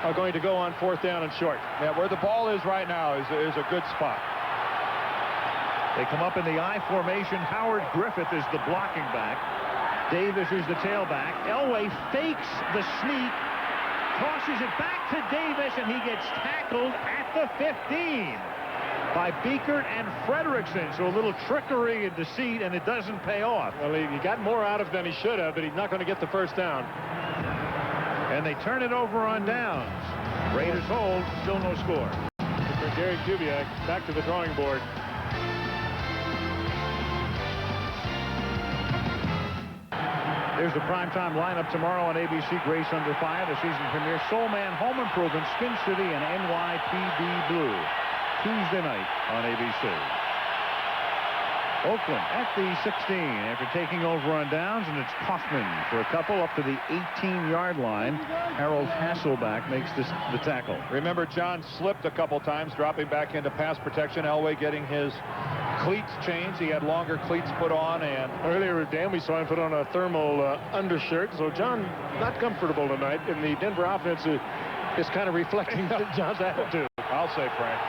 are going to go on 4th down and short. Yeah, where the ball is right now is a good spot. They come up in the I formation. Howard Griffith is the blocking back. Davis is the tailback. Elway fakes the sneak, tosses it back to Davis, and he gets tackled at the 15 by Beekert and Frederickson. So a little trickery and deceit, and it doesn't pay off. Well, he got more out of it than he should have, but he's not going to get the first down. And they turn it over on downs. Raiders hold, still no score. For Gary Kubiak, back to the drawing board. There's the primetime lineup tomorrow on ABC. Grace Under Fire, the season premiere. Soul Man, Home Improvement, Spin City, and NYPD Blue. Tuesday night on ABC. Oakland at the 16 after taking over on downs, and it's Kaufman for a couple up to the 18-yard line. Harold Hasselback makes the tackle. Remember, John slipped a couple times, dropping back into pass protection. Elway getting his cleats changed. He had longer cleats put on, and earlier, Dan, we saw him put on a thermal undershirt. So John not comfortable tonight, and the Denver offense is kind of reflecting John's attitude. I'll say, Frank.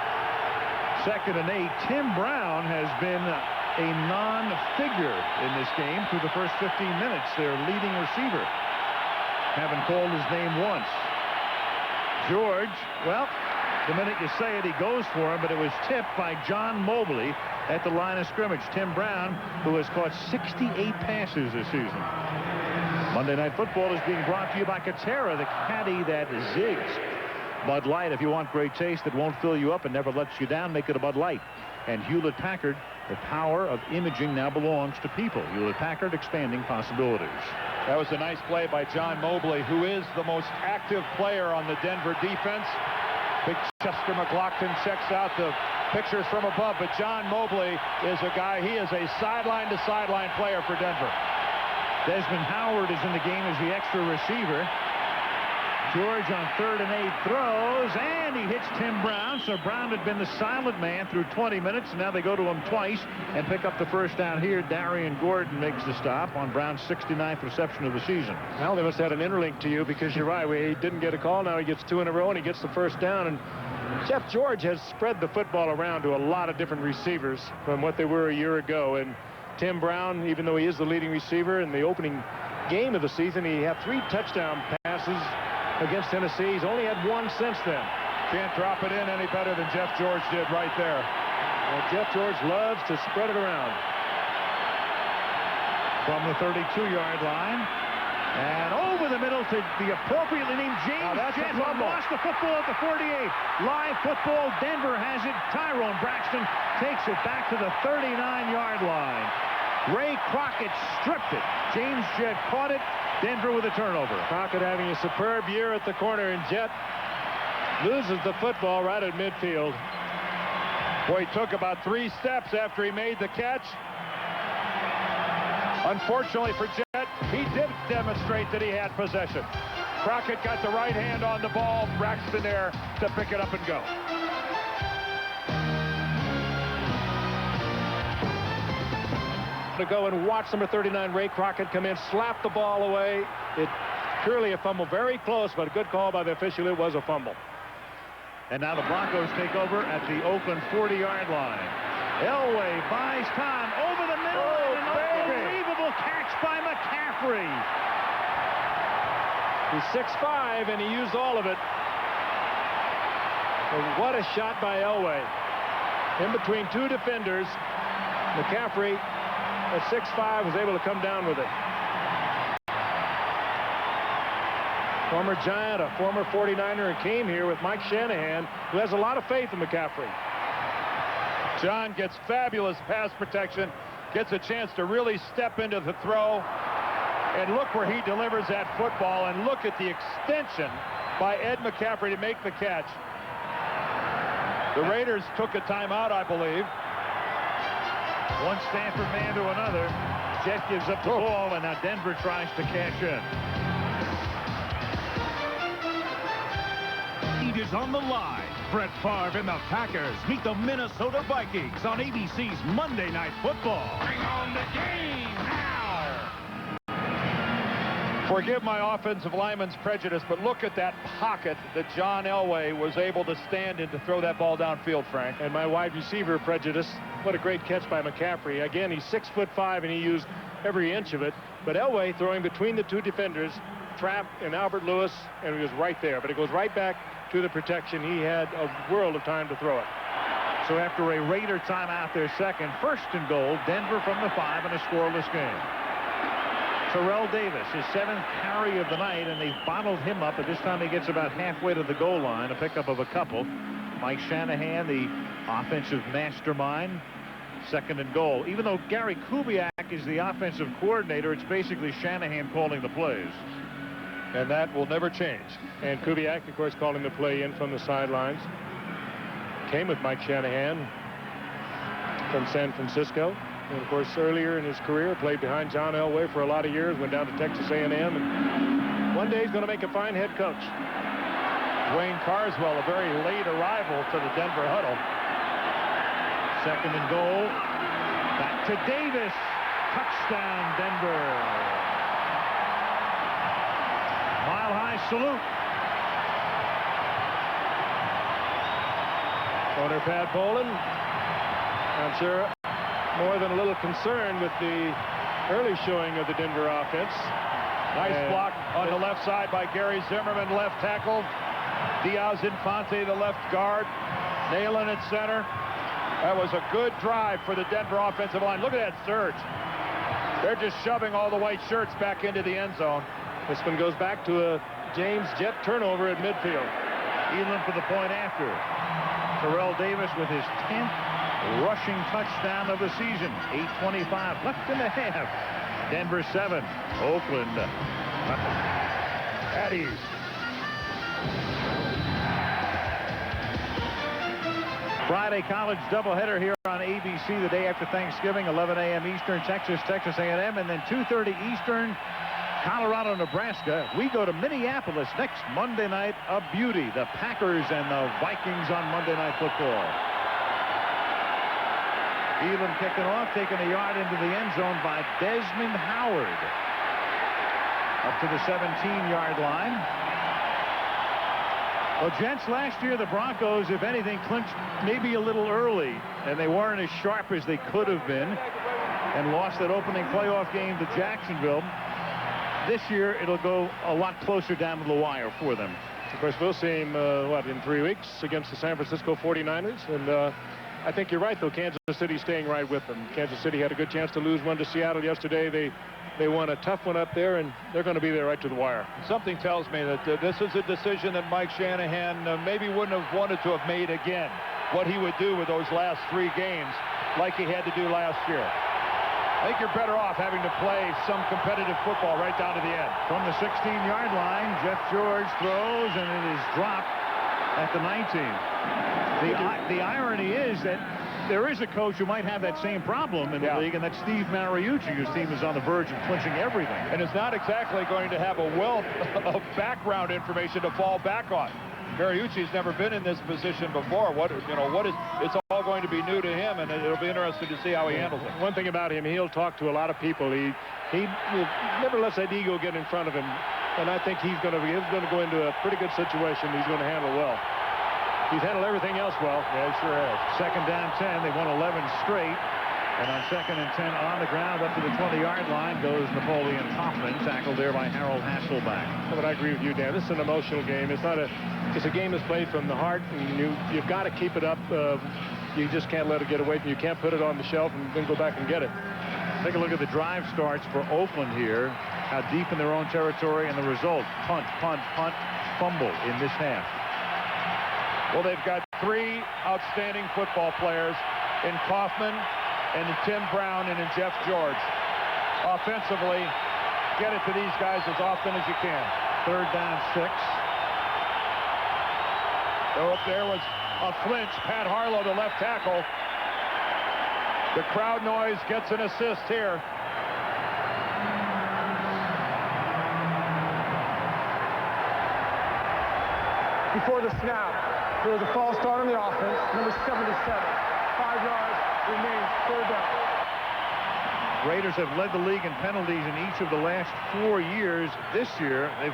2nd and 8. Tim Brown has been a non-figure in this game through the first 15 minutes. Their leading receiver. Haven't called his name once. George, well, the minute you say it, he goes for him, but it was tipped by John Mobley at the line of scrimmage. Tim Brown, who has caught 68 passes this season. Monday Night Football is being brought to you by Katera, the caddy that zigs. Bud Light, if you want great taste that won't fill you up and never lets you down, make it a Bud Light. And Hewlett-Packard, the power of imaging now belongs to people. Hewlett-Packard, expanding possibilities. That was a nice play by John Mobley, who is the most active player on the Denver defense. Big Chester McLaughlin checks out the pictures from above, but John Mobley is a guy, he is a sideline-to-sideline player for Denver. Desmond Howard is in the game as the extra receiver. George on 3rd and 8 throws, and he hits Tim Brown. So Brown had been the silent man through 20 minutes, and now they go to him twice and pick up the first down here. Darian Gordon makes the stop on Brown's 69th reception of the season. Well, they must have had an interlink to you, because you're right. He didn't get a call. Now he gets 2 in a row, and he gets the first down. And Jeff George has spread the football around to a lot of different receivers from what they were a year ago. And Tim Brown, even though he is the leading receiver in the opening game of the season, he had 3 touchdown passes against Tennessee. He's only had 1 since then. Can't drop it in any better than Jeff George did right there. Well, Jeff George loves to spread it around. From the 32-yard line. And over the middle to the appropriately named James Jett, who lost the football at the 48. Live football. Denver has it. Tyrone Braxton takes it back to the 39-yard line. Ray Crockett stripped it. James Jett caught it. Denver with a turnover. Crockett having a superb year at the corner, and Jett loses the football right at midfield. Boy, he took about 3 steps after he made the catch. Unfortunately for Jett, he did demonstrate that he had possession. Crockett got the right hand on the ball. Braxton there to pick it up and go. To go and watch number 39 Ray Crockett come in, slap the ball away. It purely a fumble, very close, but a good call by the official. It was a fumble. And now the Broncos take over at the Oakland 40-yard line. Elway buys time over the middle. Oh, and an unbelievable catch by McCaffrey. He's 6'5", and he used all of it. But what a shot by Elway. In between 2 defenders, McCaffrey at 6'5" was able to come down with it. Former Giant, a former 49er, and came here with Mike Shanahan, who has a lot of faith in McCaffrey. John gets fabulous pass protection, gets a chance to really step into the throw, and look where he delivers that football, and look at the extension by Ed McCaffrey to make the catch. The Raiders took a timeout, I believe. One Stanford man to another. Jett gives up the ball, and now Denver tries to cash in. It is on the line. Brett Favre and the Packers meet the Minnesota Vikings on ABC's Monday Night Football. Bring on the game now. Forgive my offensive lineman's prejudice, but look at that pocket that John Elway was able to stand in to throw that ball downfield, Frank. And my wide receiver prejudice. What a great catch by McCaffrey. Again, he's 6'5", and he used every inch of it. But Elway throwing between the 2 defenders, Trapp and Albert Lewis, and he was right there. But it goes right back to the protection. He had a world of time to throw it. So after a Raider timeout, their second, 1st and goal, Denver from the 5 in a scoreless game. Terrell Davis, his 7th carry of the night, and they've bottled him up. At this time, he gets about halfway to the goal line, a pickup of a couple. Mike Shanahan, the offensive mastermind, 2nd and goal. Even though Gary Kubiak is the offensive coordinator, it's basically Shanahan calling the plays. And that will never change. And Kubiak, of course, calling the play in from the sidelines. Came with Mike Shanahan from San Francisco. And, of course, earlier in his career, played behind John Elway for a lot of years, went down to Texas A&M, and one day he's going to make a fine head coach. Wayne Carswell, a very late arrival to the Denver huddle. 2nd and goal. Back to Davis. Touchdown, Denver. Mile High salute. Owner Pat Bowlen, I'm sure, more than a little concerned with the early showing of the Denver offense. Nice block on the left side by Gary Zimmerman, left tackle. Diaz Infante, the left guard. Nailing at center. That was a good drive for the Denver offensive line. Look at that surge. They're just shoving all the white shirts back into the end zone. This one goes back to a James Jett turnover at midfield. Elam for the point after. Terrell Davis with his 10th rushing touchdown of the season. 8:25 left in the half. Denver 7, Oakland at ease. Friday college doubleheader here on ABC the day after Thanksgiving, 11 a.m. Eastern, Texas A&M, and then 2:30 Eastern, Colorado, Nebraska. We go to Minneapolis next Monday night. A beauty. The Packers and the Vikings on Monday Night Football. Elam kicking off, taking a yard into the end zone by Desmond Howard. Up to the 17-yard line. Well, gents, last year the Broncos, if anything, clinched maybe a little early, and they weren't as sharp as they could have been, and lost that opening playoff game to Jacksonville. This year, it'll go a lot closer down to the wire for them. Of course, we'll see him, in 3 weeks against the San Francisco 49ers. And I think you're right, though. Kansas City staying right with them. Kansas City had a good chance to lose one to Seattle yesterday. They won a tough one up there, and they're going to be there right to the wire. Something tells me that this is a decision that Mike Shanahan maybe wouldn't have wanted to have made again. What he would do with those last 3 games like he had to do last year. I think you're better off having to play some competitive football right down to the end. From the 16-yard line, Jeff George throws, and it is dropped at the 19. The irony is that there is a coach who might have that same problem in the league, and that's Steve Mariucci, whose team is on the verge of clinching everything. And it's not exactly going to have a wealth of background information to fall back on. Mariucci's never been in this position before. It's all going to be new to him, and it'll be interesting to see how he handles it. One thing about him, he'll talk to a lot of people. He will never let that ego get in front of him, and I think he's going to go into a pretty good situation. He's going to handle well. He's handled everything else well. Yeah, he sure has. Second down 10. They won 11 straight. And on 2nd and 10 on the ground up to the 20-yard line goes Napoleon Kaufman, tackled there by Harold Hasselback. But I agree with you, Dan. This is an emotional game. It's a game that's played from the heart, and you've got to keep it up. You just can't let it get away from you. You can't put it on the shelf and then go back and get it. Take a look at the drive starts for Oakland here. How deep in their own territory, and the result: punt, punt, punt, fumble in this half. Well, they've got 3 outstanding football players in Kaufman and in Tim Brown and in Jeff George. Offensively, get it to these guys as often as you can. 3rd down 6. So there was a flinch. Pat Harlow, the left tackle. The crowd noise gets an assist here. Before the snap, there was a false start on the offense, number 77. 5 yards remains, 3rd down. Raiders have led the league in penalties in each of the last 4 years. This year, they've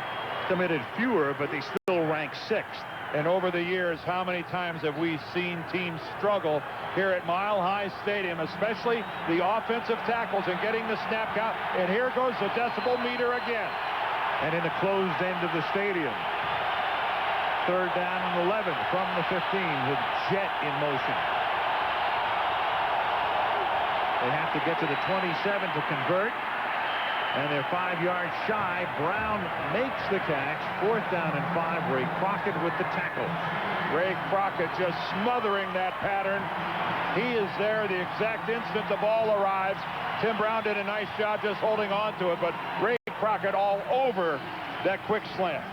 committed fewer, but they still rank 6th. And over the years, how many times have we seen teams struggle here at Mile High Stadium, especially the offensive tackles and getting the snap count. And here goes the decibel meter again. And in the closed end of the stadium. 3rd down and 11 from the 15 with Jet in motion. They have to get to the 27 to convert. And they're 5 yards shy. Brown makes the catch. 4th down and 5. Ray Crockett with the tackle. Ray Crockett just smothering that pattern. He is there the exact instant the ball arrives. Tim Brown did a nice job just holding on to it, but Ray Crockett all over that quick slant.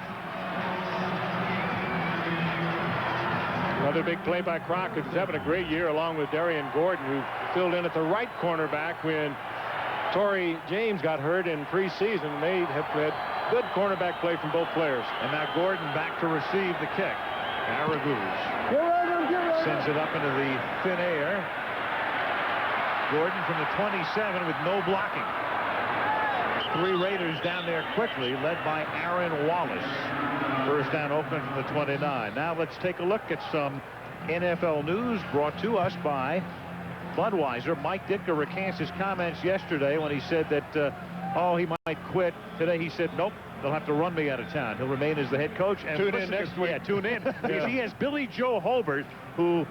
Another big play by Crockett. He's having a great year along with Darian Gordon, who filled in at the right cornerback when Torrey James got hurt in preseason. They have had good cornerback play from both players. And now Gordon back to receive the kick. Araguz sends it up into the thin air. Gordon from the 27 with no blocking. 3 Raiders down there quickly, led by Aaron Wallace. 1st down Oakland from the 29. Now let's take a look at some NFL news brought to us by Budweiser. Mike Ditka recants his comments yesterday when he said that, he might quit. Today he said, nope, they'll have to run me out of town. He'll remain as the head coach. And tune in next week. Yeah, tune in. Because he has Billy Joe Hobart, who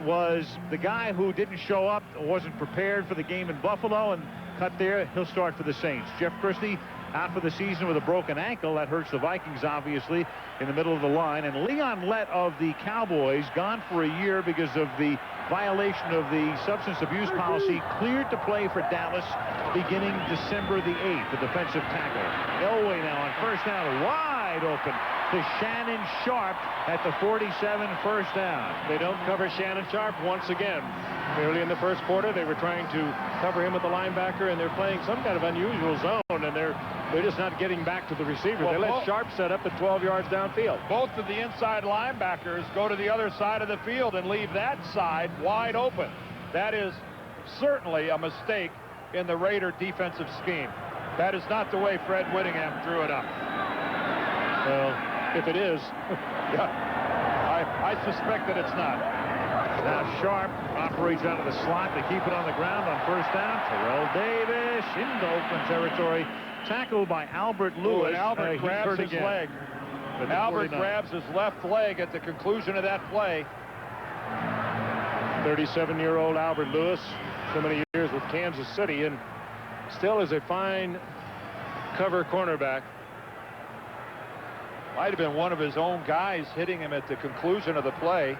was the guy who didn't show up, wasn't prepared for the game in Buffalo, and cut there. He'll start for the Saints. Jeff Christie out for the season with a broken ankle. That hurts the Vikings, obviously, in the middle of the line. And Leon Lett of the Cowboys, gone for a year because of the violation of the substance abuse policy, cleared to play for Dallas beginning December the 8th, the defensive tackle. Elway now on 1st down, wide open to Shannon Sharp at the 47, 1st down. They don't cover Shannon Sharp once again. Early in the first quarter, they were trying to cover him with the linebacker, and they're playing some kind of unusual zone, and they're They're just not getting back to the receiver. Well, they let Sharp set up at 12 yards downfield. Both of the inside linebackers go to the other side of the field and leave that side wide open. That is certainly a mistake in the Raider defensive scheme. That is not the way Fred Whittingham drew it up. Well, if it is, yeah, I suspect that it's not. Now Sharp operates out of the slot to keep it on the ground on first down. Terrell Davis into Oakland territory. Tackled by Albert Lewis. And Albert grabs his leg. Albert grabs his left leg at the conclusion of that play. 37-year-old Albert Lewis, so many years with Kansas City, and still is a fine cover cornerback. Might have been one of his own guys hitting him at the conclusion of the play.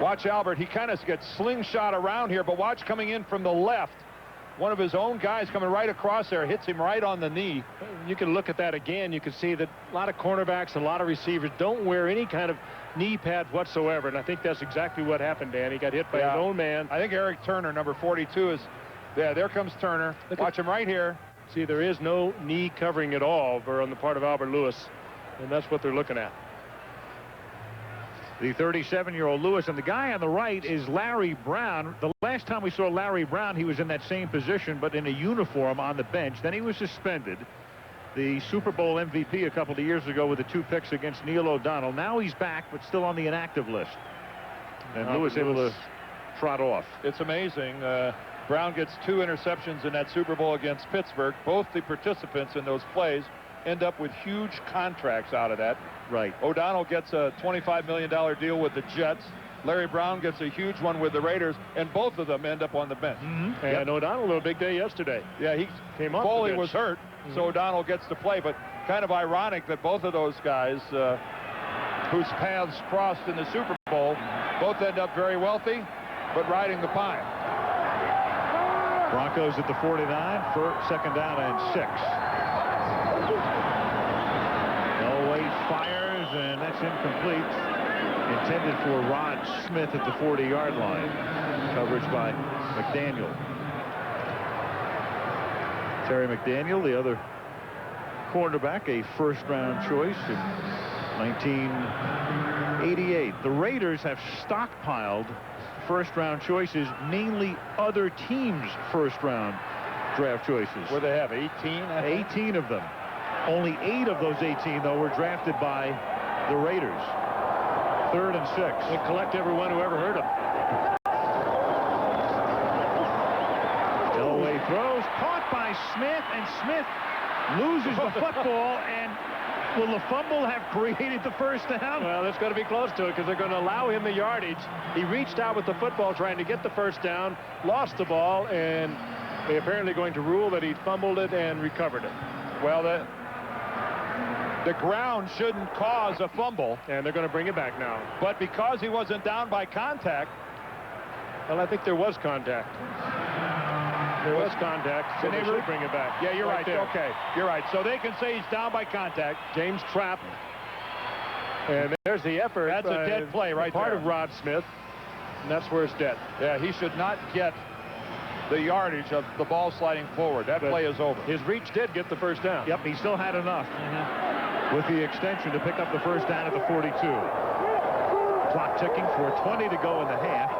Watch Albert. He kind of gets slingshot around here, but watch coming in from the left. One of his own guys coming right across there, hits him right on the knee. You can look at that again. You can see that a lot of cornerbacks and a lot of receivers don't wear any kind of knee pads whatsoever, and I think that's exactly what happened, Dan. He got hit by his own man. I think Eric Turner, number 42, is there. There comes Turner. Watch him right here. See, there is no knee covering at all on the part of Albert Lewis, and that's what they're looking at. The 37-year-old Lewis, and the guy on the right is Larry Brown. The last time we saw Larry Brown, he was in that same position, but in a uniform on the bench. Then he was suspended. The Super Bowl MVP a couple of years ago with the 2 picks against Neil O'Donnell. Now he's back, but still on the inactive list. And Lewis able to trot off. It's amazing. Brown gets 2 interceptions in that Super Bowl against Pittsburgh. Both the participants in those plays end up with huge contracts out of that. Right. O'Donnell gets a $25 million deal with the Jets. Larry Brown gets a huge one with the Raiders, and both of them end up on the bench. And O'Donnell had a big day yesterday. Yeah, he came up. Foley was hurt, so O'Donnell gets to play. But kind of ironic that both of those guys, whose paths crossed in the Super Bowl, both end up very wealthy, but riding the pine. Broncos at the 49 for second down and 6. Elway fires, and that's incomplete. Intended for Rod Smith at the 40-yard line. Coverage by McDaniel. Terry McDaniel, the other cornerback, a first-round choice in 1988. The Raiders have stockpiled first-round choices, mainly other teams' first-round draft choices. Where they have 18? 18 of them. Only 8 of those 18, though, were drafted by the Raiders. 3rd and 6. They collect everyone who ever heard them. Elway throws, caught by Smith, and Smith loses the football. And will the fumble have created the first down? Well, it's going to be close to it because they're going to allow him the yardage. He reached out with the football trying to get the first down, lost the ball, and they're apparently going to rule that he fumbled it and recovered it. Well, the ground shouldn't cause a fumble. And they're going to bring it back now. But because he wasn't down by contact. Well, I think there was contact. There was contact, so they should bring it back. Yeah, you're right. There. Okay, you're right. So they can say he's down by contact. James Trapp. And there's the effort. That's a dead play right there. Part of Rod Smith. And that's where it's dead. Yeah, he should not get the yardage of the ball sliding forward. That play is over. His reach did get the first down. Yep, he still had enough with the extension to pick up the first down at the 42. Clock ticking for 20 to go in the half.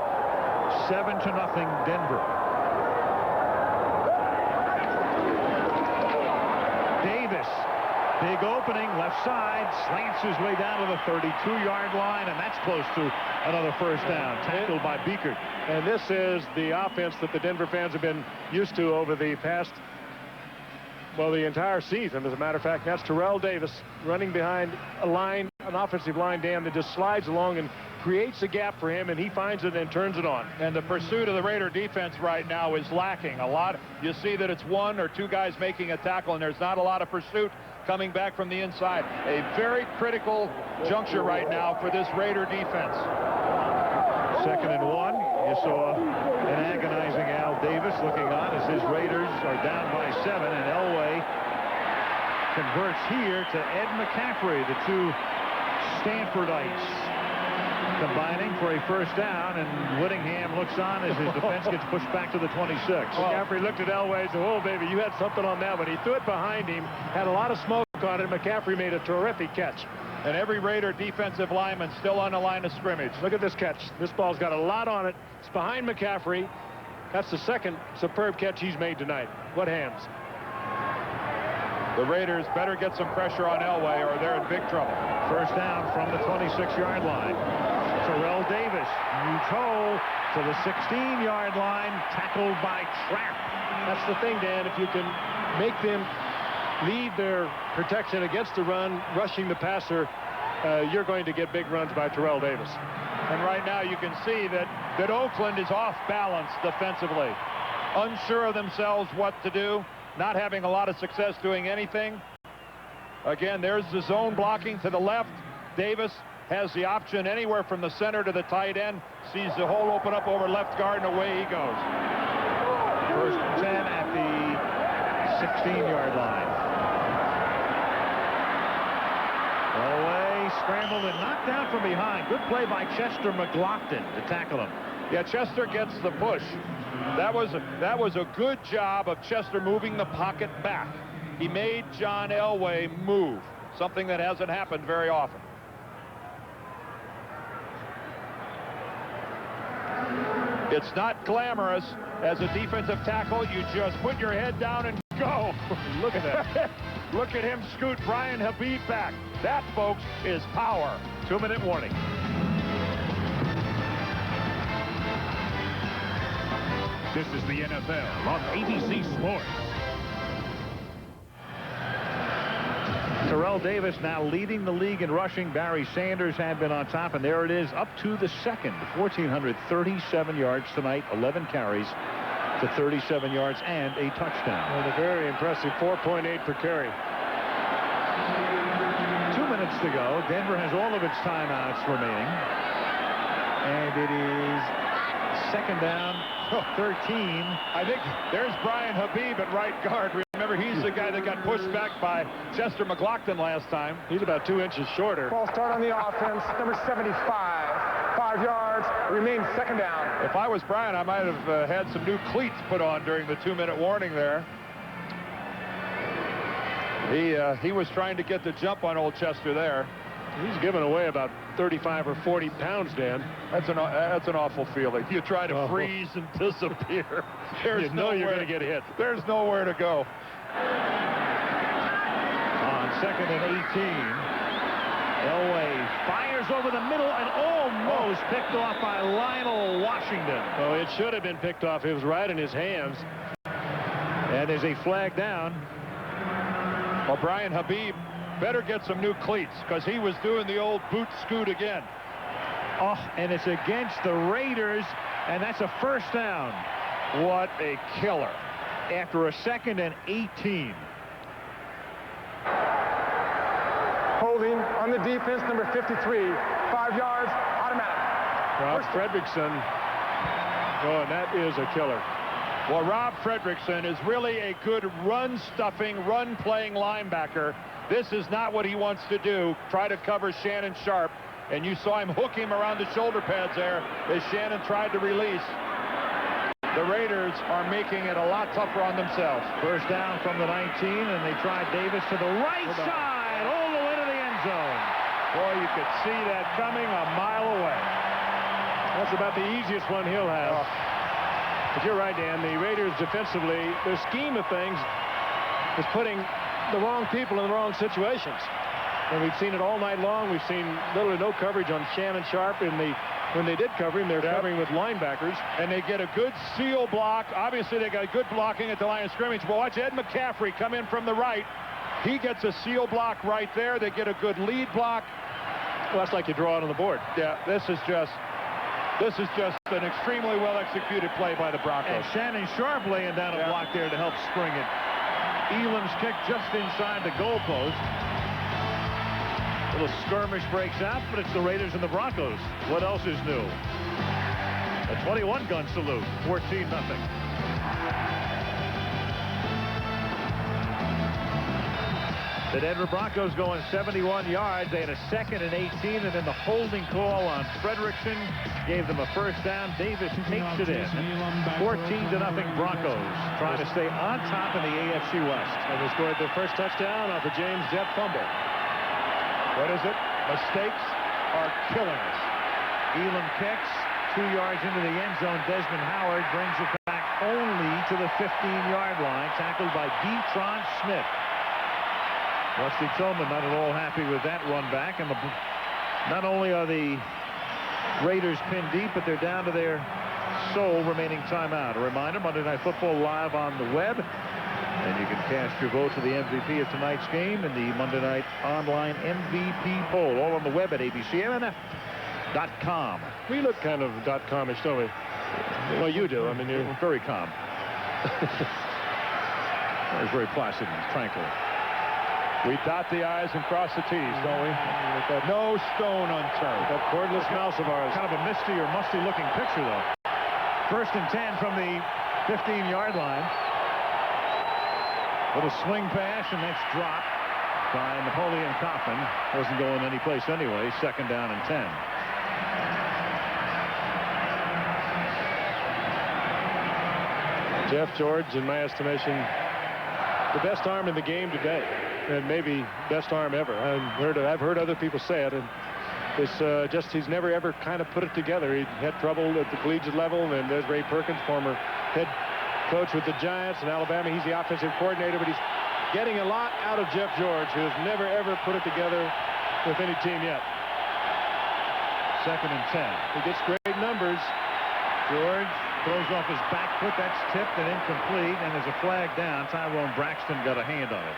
7-0 Denver. Davis, big opening, left side, slants his way down to the 32-yard line, and that's close to another first down. Tackled by Beekert. And this is the offense that the Denver fans have been used to over the past, well, the entire season. As a matter of fact, that's Terrell Davis running behind a line, an offensive line, Dan, that just slides along and creates a gap for him, and he finds it and turns it on. And the pursuit of the Raider defense right now is lacking a lot. You see that it's 1 or 2 guys making a tackle, and there's not a lot of pursuit coming back from the inside. A very critical juncture right now for this Raider defense. 2nd and 1. You saw an agonizing Al Davis looking on as his Raiders are down by 7, and Elway converts here to Ed McCaffrey, the 2 Stanfordites. combining for a first down, and Whittingham looks on as his defense gets pushed back to the 26. McCaffrey looked at Elway and said, "Oh, baby, you had something on that one." He threw it behind him, had a lot of smoke on it. McCaffrey made a terrific catch. And every Raider defensive lineman still on the line of scrimmage. Look at this catch. This ball's got a lot on it. It's behind McCaffrey. That's the second superb catch he's made tonight. What hands? The Raiders better get some pressure on Elway or they're in big trouble. First down from the 26-yard line. Terrell Davis, huge hole to the 16-yard line, tackled by Trapp. That's the thing, Dan. If you can make them lead their protection against the run, rushing the passer, you're going to get big runs by Terrell Davis. And right now you can see that Oakland is off balance defensively. Unsure of themselves what to do, not having a lot of success doing anything. Again, there's the zone blocking to the left. Davis has the option anywhere from the center to the tight end. Sees the hole open up over left guard, and away he goes. First and 10 at the 16-yard line. Elway scrambled and knocked down from behind. Good play by Chester McLaughlin to tackle him. Yeah, Chester gets the push. That was a good job of Chester moving the pocket back. He made John Elway move, something that hasn't happened very often. It's not glamorous as a defensive tackle. You just put your head down and go. Look at that. Look at him scoot Brian Habib back. That, folks, is power. 2-minute warning. This is the NFL on ABC Sports. Terrell Davis now leading the league in rushing. Barry Sanders had been on top, and there it is, up to the second. 1,437 yards tonight, 11 carries to 37 yards and a touchdown. And a very impressive 4.8 per carry. 2 minutes to go. Denver has all of its timeouts remaining. And it is second down, 13. I think there's Brian Habib at right guard. Remember, he's the guy that got pushed back by Chester McLaughlin last time. He's about 2 inches shorter. Ball start on the offense, number 75. 5 yards, remains second down. If I was Brian, I might have had some new cleats put on during the 2-minute warning there. He was trying to get the jump on old Chester there. He's given away about 35 or 40 pounds, Dan. That's an awful feeling. You try to freeze and disappear. You know you're going to get hit. There's nowhere to go. On second and 18, Elway fires over the middle and almost picked off by Lionel Washington. Oh, it should have been picked off. It was right in his hands. And there's a flag down. Well, Brian Habib better get some new cleats because he was doing the old boot scoot again. Oh, and it's against the Raiders, and that's a first down. What a killer. After a second and 18. Holding on the defense, number 53. 5 yards, automatic. Rob Fredrickson. Oh, and that is a killer. Well, Rob Fredrickson is really a good run-stuffing, run-playing linebacker. This is not what he wants to do, try to cover Shannon Sharp. And you saw him hook him around the shoulder pads there as Shannon tried to release. The Raiders are making it a lot tougher on themselves. First down from the 19, and they tried Davis to the right side, all the way to the end zone. Boy, you could see that coming a mile away. That's about the easiest one he'll have. But you're right, Dan. The Raiders defensively, their scheme of things is putting the wrong people in the wrong situations. And we've seen it all night long. We've seen little or no coverage on Shannon Sharp. When they did cover him, they're covering with linebackers. And they get a good seal block. Obviously, they got good blocking at the line of scrimmage. But watch Ed McCaffrey come in from the right. He gets a seal block right there. They get a good lead block. Well, that's like you draw it on the board. Yeah, this is just an extremely well-executed play by the Broncos. And Shannon Sharp laying down a block there to help spring it. Elam's kick just inside the goalpost. A little skirmish breaks out, but it's the Raiders and the Broncos. What else is new? A 21-gun salute, 14-0. The Denver Broncos going 71 yards. They had a 2nd and 18, and then the holding call on Frederickson gave them a first down. Davis takes it in. 14-0 Broncos, trying to stay on top in the AFC West. And they scored their first touchdown off a James Jett fumble. What is it? Mistakes are killing us. Elam kicks 2 yards into the end zone. Desmond Howard brings it back only to the 15-yard line, tackled by Detron Smith. Rusty Tillman not at all happy with that run back, and not only are the Raiders pinned deep, but they're down to their sole remaining timeout. A reminder, Monday Night Football live on the web, and you can cast your vote for the MVP of tonight's game in the Monday Night Online MVP poll, all on the web at abcmnf.com. We look kind of .com-ish, don't we? Well, you do. I mean, you're very calm. That was very placid and tranquil. We dot the I's and cross the T's, don't we? No stone unturned. That cordless mouse of ours. Kind of a misty or musty-looking picture, though. 1st and 10 from the 15-yard line. Little swing pass, and that's dropped by Napoleon Coffin. Wasn't going anyplace anyway. 2nd down and 10. Jeff George, in my estimation, the best arm in the game today, and maybe best arm ever. I've heard other people say it, and it's just he's never ever kind of put it together. He had trouble at the collegiate level, and there's Ray Perkins, former head coach with the Giants in Alabama. He's the offensive coordinator, but he's getting a lot out of Jeff George, who has never ever put it together with any team yet. 2nd and 10. He gets great numbers. George throws off his back foot. That's tipped and incomplete, and there's a flag down. Tyrone Braxton got a hand on it.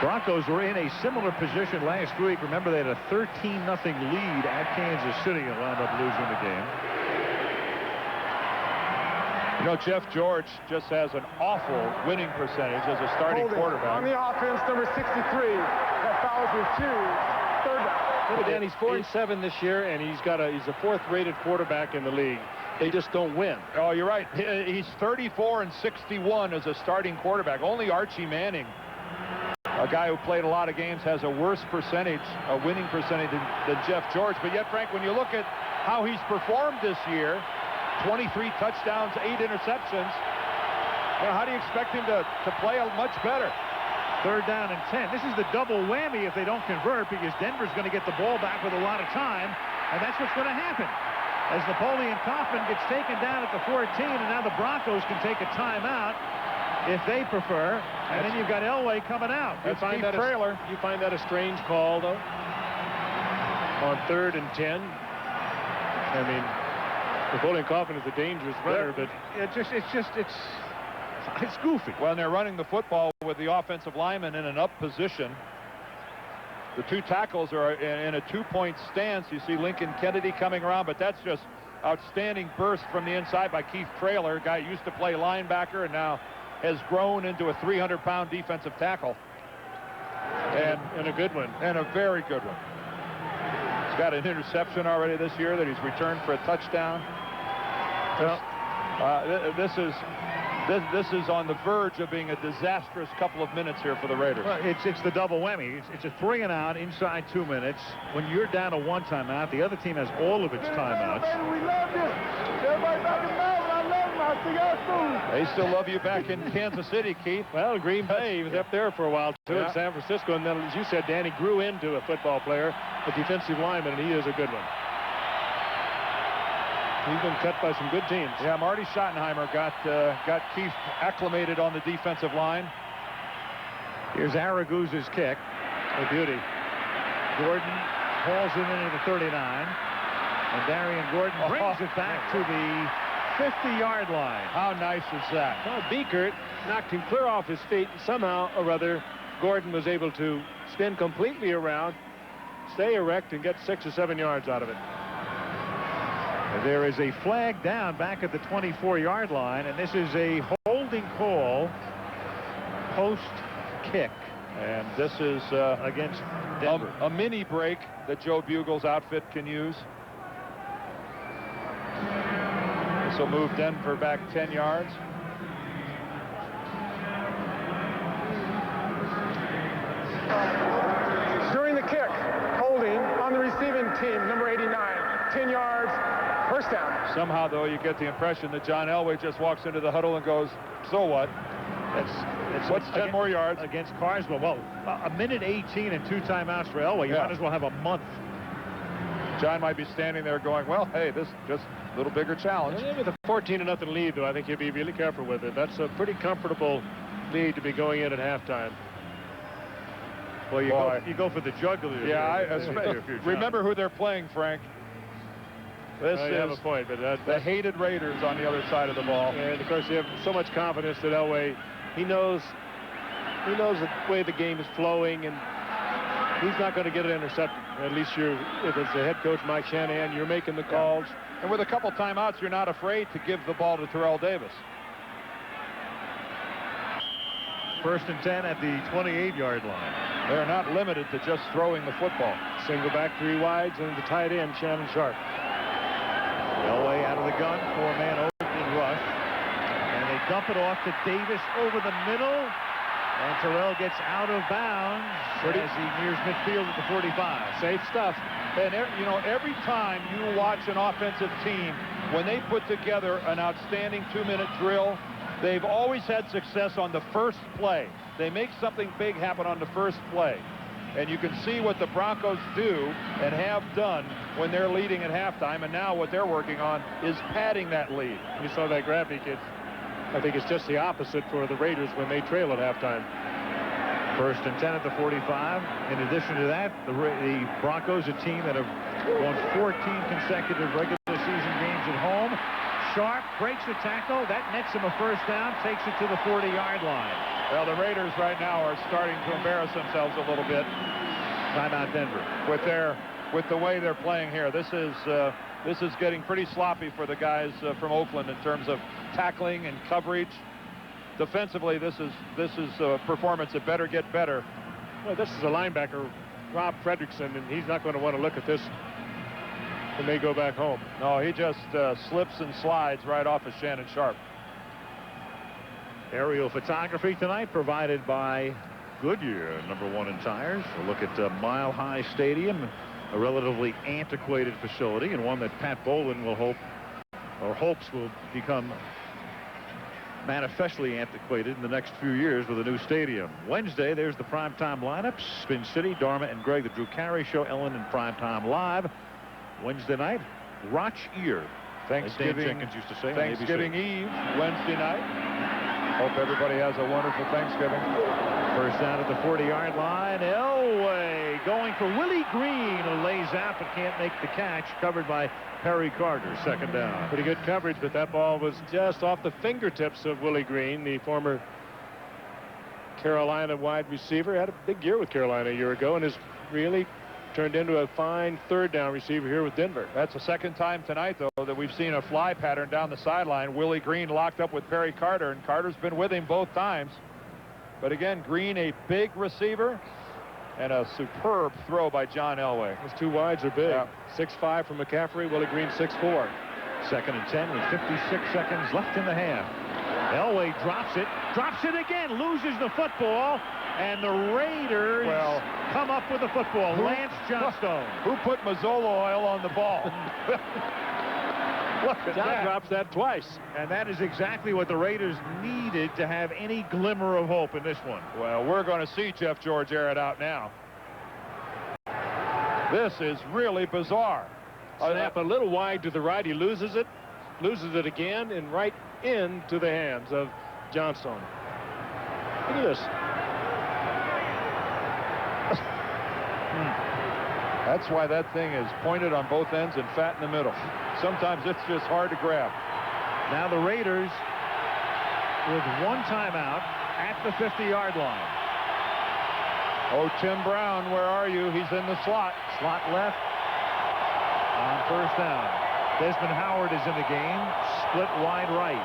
Broncos were in a similar position last week. Remember, they had a 13-0 lead at Kansas City and wound up losing the game. You know, Jeff George just has an awful winning percentage as a starting quarterback. On the offense, number 63. That fouls with 2. 3rd down. Look at Dan, he's 4-7 this year, and he's a 4th-rated quarterback in the league. They just don't win. Oh, you're right. He's 34-61 as a starting quarterback. Only Archie Manning, a guy who played a lot of games, has a worse percentage, a winning percentage than Jeff George. But yet, Frank, when you look at how he's performed this year, 23 touchdowns, 8 interceptions, well, how do you expect him to play much better? 3rd down and 10. This is the double whammy if they don't convert, because Denver's going to get the ball back with a lot of time, and that's what's going to happen. As Napoleon Coffin gets taken down at the 14, and now the Broncos can take a timeout if they prefer, and then you've got Elway coming out. You find that a strange call, though, on 3rd and 10. I mean, Napoleon Coffin is a dangerous runner, but it's goofy. Well, they're running the football with the offensive lineman in an up position. The 2 tackles are in a 2-point stance. You see Lincoln Kennedy coming around, but that's just outstanding burst from the inside by Keith Traylor, a guy who used to play linebacker and now has grown into a 300-pound defensive tackle. And a good one. And a very good one. He's got an interception already this year that he's returned for a touchdown. Well, this is on the verge of being a disastrous couple of minutes here for the Raiders. Well, it's the double whammy. It's a 3 and out inside 2 minutes. When you're down to 1 timeout, the other team has all of its timeouts. We love this. Everybody back in Maryland, I love them. I see y'all soon. They still love you back in Kansas City, Keith. Well, Green Bay, he was up there for a while, too, in San Francisco. And then, as you said, Danny grew into a football player, a defensive lineman, and he is a good one. He's been cut by some good teams. Yeah, Marty Schottenheimer got Keith acclimated on the defensive line. Here's Araguza's kick. A beauty. Gordon hauls it into the 39. And Darian Gordon brings it back to the 50-yard line. How nice is that? Well, Beekert knocked him clear off his feet. Somehow or other, Gordon was able to spin completely around, stay erect, and get 6 or 7 yards out of it. There is a flag down back at the 24-yard line, and this is a holding call post-kick. And this is against Denver. A mini break that Joe Bugle's outfit can use. This will move Denver back 10 yards. 10 yards, first down. Somehow, though, you get the impression that John Elway just walks into the huddle and goes, so what? What's 10 more yards? Against Carswell. Well, a minute 18 and 2 timeouts for Elway. You might as well have a month. John might be standing there going, well, hey, this just a little bigger challenge. With a 14-0 lead, though, I think you'll be really careful with it. That's a pretty comfortable lead to be going in at halftime. Well, you go for the jugular. Yeah, remember who they're playing, Frank. This is have a point, but the hated Raiders on the other side of the ball. And of course, you have so much confidence that Elway, he knows the way the game is flowing, and he's not going to get it intercepted. At least if it's the head coach Mike Shanahan, you're making the calls. And with a couple timeouts, you're not afraid to give the ball to Terrell Davis. First and 10 at the 28-yard line. They're not limited to just throwing the football. Single back, 3 wides, and the tight end, Shannon Sharp. Elway out of the gun, 4-man Oakland rush. And they dump it off to Davis over the middle. And Terrell gets out of bounds as he nears midfield at the 45. Safe stuff. And, every time you watch an offensive team, when they put together an outstanding 2-minute drill, they've always had success on the first play. They make something big happen on the first play. And you can see what the Broncos do and have done when they're leading at halftime. And now what they're working on is padding that lead. You saw that graphic. I think it's just the opposite for the Raiders when they trail at halftime. First and 10 at the 45. In addition to that, the Broncos, a team that have won 14 consecutive regular season games at home. Sharp breaks the tackle. That nets him a first down, takes it to the 40-yard line. Well, the Raiders right now are starting to embarrass themselves a little bit. Timeout Denver. With the way they're playing here. This is getting pretty sloppy for the guys from Oakland in terms of tackling and coverage. Defensively, this is a performance that better get better. Well, this is a linebacker, Rob Fredrickson, and he's not going to want to look at this when they go back home. No, he just slips and slides right off of Shannon Sharp. Aerial photography tonight provided by Goodyear, #1 in tires. A look at Mile High Stadium, a relatively antiquated facility, and one that Pat Bowlen hopes will become manifestly antiquated in the next few years with a new stadium. Wednesday, there's the primetime lineups. Spin City, Dharma and Greg, the Drew Carey Show, Ellen in primetime live. Wednesday night, Roch Ear. Thanksgiving, Jenkins used to say. Thanksgiving Eve, Wednesday night. Hope everybody has a wonderful Thanksgiving. First down at the 40-yard line. Elway going for Willie Green, who lays out but can't make the catch. Covered by Perry Carter. Second down. Pretty good coverage, but that ball was just off the fingertips of Willie Green, the former Carolina wide receiver. Had a big year with Carolina a year ago and has really turned into a fine third down receiver here with Denver. That's the second time tonight, though, that we've seen a fly pattern down the sideline. Willie Green locked up with Perry Carter, and Carter's been with him both times. But again, Green, a big receiver, and a superb throw by John Elway. Those 2 wides are big. Yeah. 6'5" from McCaffrey, Willie Green 6'4". Second and 10 with 56 seconds left in the half. Elway drops it again, loses the football, and the Raiders come up with the football. Lance Johnstone. Who put Mazzolo oil on the ball? Look at John that. drops that twice. And that is exactly what the Raiders needed to have any glimmer of hope in this one. Well, we're going to see Jeff George air it out now. This is really bizarre. Snap a little wide to the right. He loses it again, and right into the hands of Johnstone. Look at this. That's why that thing is pointed on both ends and fat in the middle. Sometimes it's just hard to grab. Now the Raiders with 1 timeout at the 50-yard line. Oh, Tim Brown, where are you? He's in the slot. Slot left on first down. Desmond Howard is in the game. Split wide right.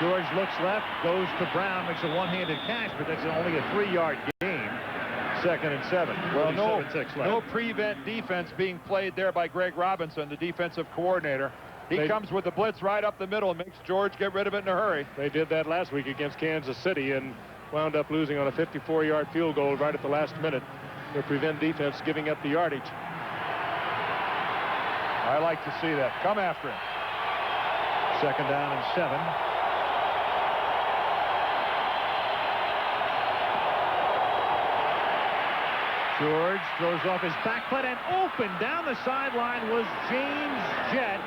George looks left, goes to Brown, makes a one-handed catch, but that's only a 3-yard game. Second and 7. Well, no prevent defense being played there by Greg Robinson, the defensive coordinator. He comes with the blitz right up the middle and makes George get rid of it in a hurry. They did that last week against Kansas City and wound up losing on a 54-yard field goal right at the last minute. Their prevent defense giving up the yardage. I like to see that. Come after him. 2nd down and 7. George throws off his back foot, and open down the sideline was James Jett.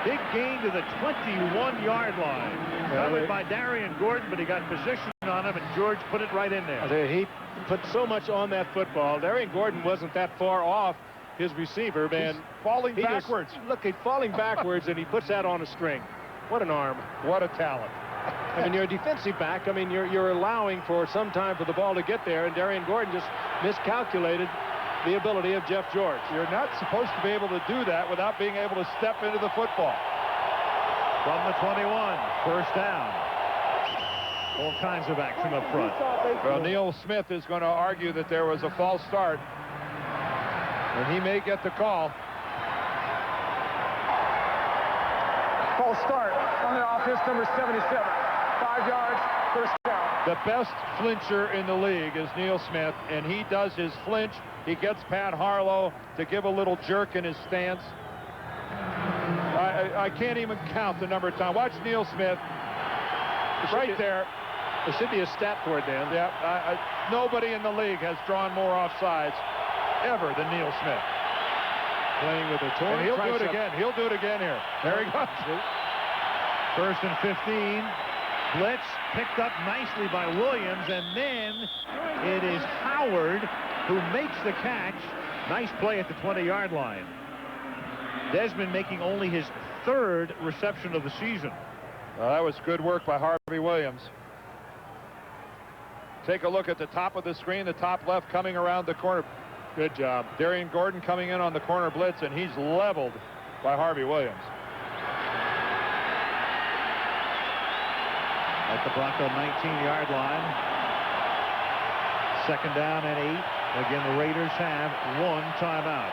Big gain to the 21-yard line. Covered by Darian Gordon, but he got position on him, and George put it right in there. He put so much on that football. Darian Gordon wasn't that far off his receiver, man. Falling backwards. Look, he's falling backwards, and he puts that on a string. What an arm. What a talent. I mean, you're a defensive back. I mean, you're allowing for some time for the ball to get there, and Darian Gordon just miscalculated the ability of Jeff George. You're not supposed to be able to do that without being able to step into the football. From the 21, 1st down. All kinds of action up front. Well, Neil Smith is going to argue that there was a false start, and he may get the call. False start on the offense, number 77. 5 yards, 1st down. The best flincher in the league is Neil Smith, and he does his flinch. He gets Pat Harlow to give a little jerk in his stance. I can't even count the number of times. Watch Neil Smith. Right there. There should be a stat for it, Dan. Yeah, nobody in the league has drawn more offsides ever than Neil Smith. Playing with a torn And he'll do it tricep. again. He'll do it again here. There he goes. 1st and 15. Blitz picked up nicely by Williams, and then it is Howard who makes the catch. Nice play at the 20-yard line. Desmond making only his 3rd reception of the season. Well, that was good work by Harvey Williams. Take a look at the top of the screen, the top left coming around the corner. Good job. Darian Gordon coming in on the corner blitz, and he's leveled by Harvey Williams. At the Bronco 19-yard line. 2nd down and 8. Again, the Raiders have 1 timeout.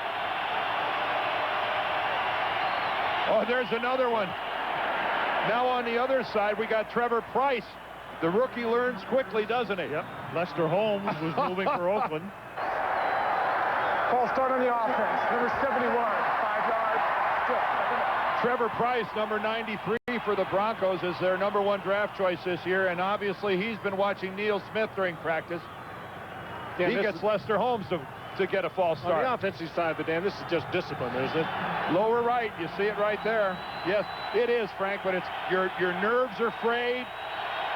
Oh, there's another one. Now on the other side, we got Trevor Price. The rookie learns quickly, doesn't he? Yep. Lester Holmes was moving for Oakland. False start on the offense, number 71. 5 yards, still 2nd down. Trevor Price, number 93 for the Broncos, is their number 1 draft choice this year, and obviously he's been watching Neil Smith during practice. Dan, he gets Lester Holmes to get a false start. On the offensive side, but Dan, this is just discipline, isn't it? Lower right, you see it right there. Yes, it is, Frank, but it's your nerves are frayed,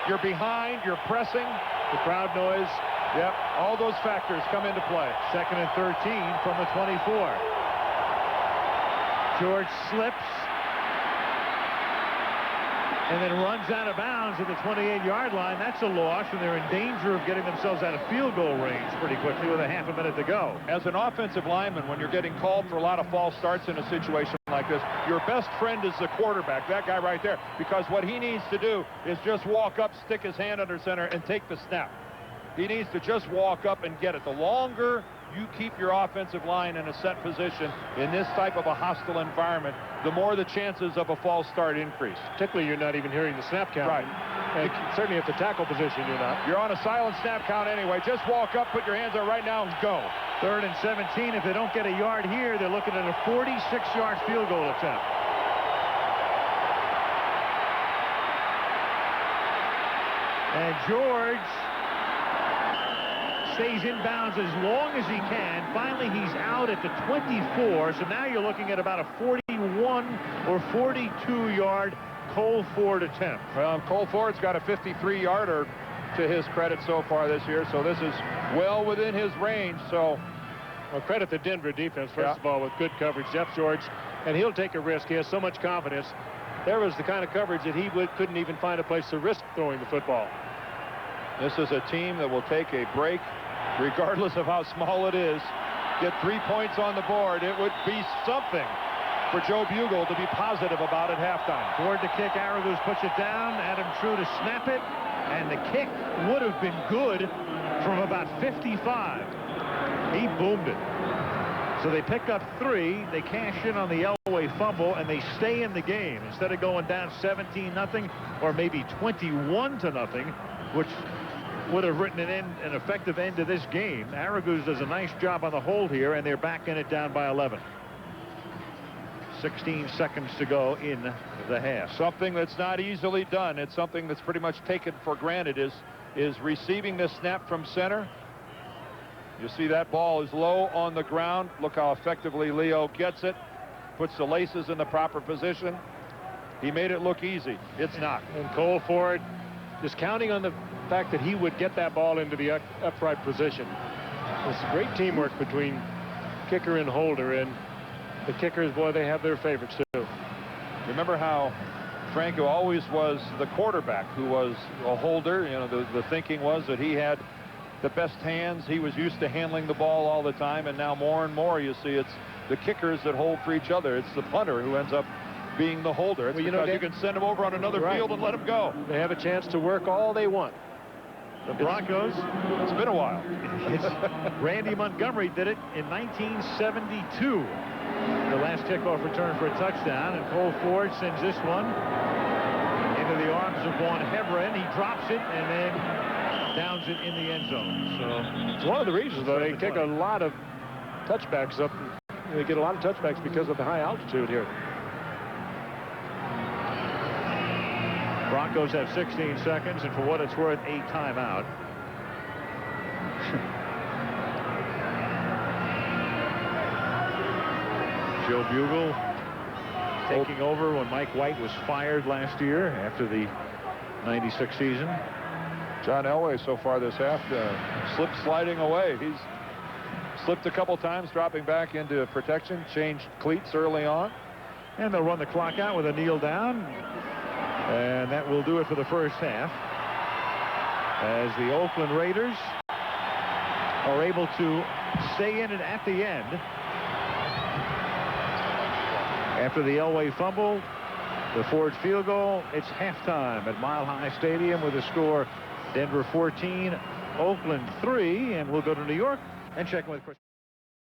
you're behind, you're pressing, The crowd noise. Yep, all those factors come into play. 2nd and 13 from the 24. George slips and then runs out of bounds at the 28-yard line. That's a loss, and they're in danger of getting themselves out of field goal range pretty quickly with a half a minute to go. As an offensive lineman, when you're getting called for a lot of false starts in a situation like this, your best friend is the quarterback, that guy right there, because what he needs to do is just walk up, stick his hand under center, and take the snap. He needs to just walk up and get it. The longer you keep your offensive line in a set position in this type of a hostile environment, the more the chances of a false start increase. Particularly, you're not even hearing the snap count. Right. And certainly at the tackle position, you're not. You're on a silent snap count anyway. Just walk up, put your hands up right now, and go. 3rd and 17. If they don't get a yard here, they're looking at a 46-yard field goal attempt. And George stays inbounds as long as he can. Finally, he's out at the 24. So now you're looking at about a 41 or 42-yard Cole Ford attempt. Well, Cole Ford's got a 53-yarder to his credit so far this year, so this is well within his range. So, well, credit the Denver defense, first of all, with good coverage. Jeff George, and he'll take a risk. He has so much confidence. There was the kind of coverage that he couldn't even find a place to risk throwing the football. This is a team that will take a break, regardless of how small it is. Get 3 points on the board. It would be something for Joe Bugel to be positive about at halftime. Ford to kick. Aragus puts it down. Adam True to snap it. And the kick would have been good from about 55. He boomed it. So they pick up 3. They cash in on the Elway fumble, and they stay in the game. Instead of going down 17-0 or maybe 21-0, which would have written an effective end to this game. Aragus does a nice job on the hold here, and they're back in it down by 11. 16 seconds to go in the half. Something that's not easily done. It's something that's pretty much taken for granted is receiving this snap from center. You see that ball is low on the ground. Look how effectively Leo gets it, puts the laces in the proper position. He made it look easy. It's not. And Cole Ford just counting on the fact that he would get that ball into the upright position. It's great teamwork between kicker and holder, and the kickers, boy, they have their favorites too. Remember how Franco always was the quarterback who was a holder. You know, the thinking was that he had the best hands. He was used to handling the ball all the time, and now more and more you see it's the kickers that hold for each other. It's the punter who ends up being the holder. It's because you can send him over on another field and let him go. They have a chance to work all they want. The Broncos, it's been a while. Randy Montgomery did it in 1972. The last kickoff return for a touchdown, and Cole Ford sends this one into the arms of Vaughn Hebron. He drops it and then downs it in the end zone. So it's one of the reasons, though, they kick a lot of touchbacks up. They get a lot of touchbacks because of the high altitude here. Broncos have 16 seconds, and for what it's worth, a timeout. Joe Bugle taking over when Mike White was fired last year after the '96 season. John Elway so far this half sliding away. He's slipped a couple times, dropping back into protection, changed cleats early on. And they'll run the clock out with a kneel down. And that will do it for the first half, as the Oakland Raiders are able to stay in it at the end. After the Elway fumble, the Ford field goal, it's halftime at Mile High Stadium with a score Denver 14, Oakland 3, and we'll go to New York and check in with Chris.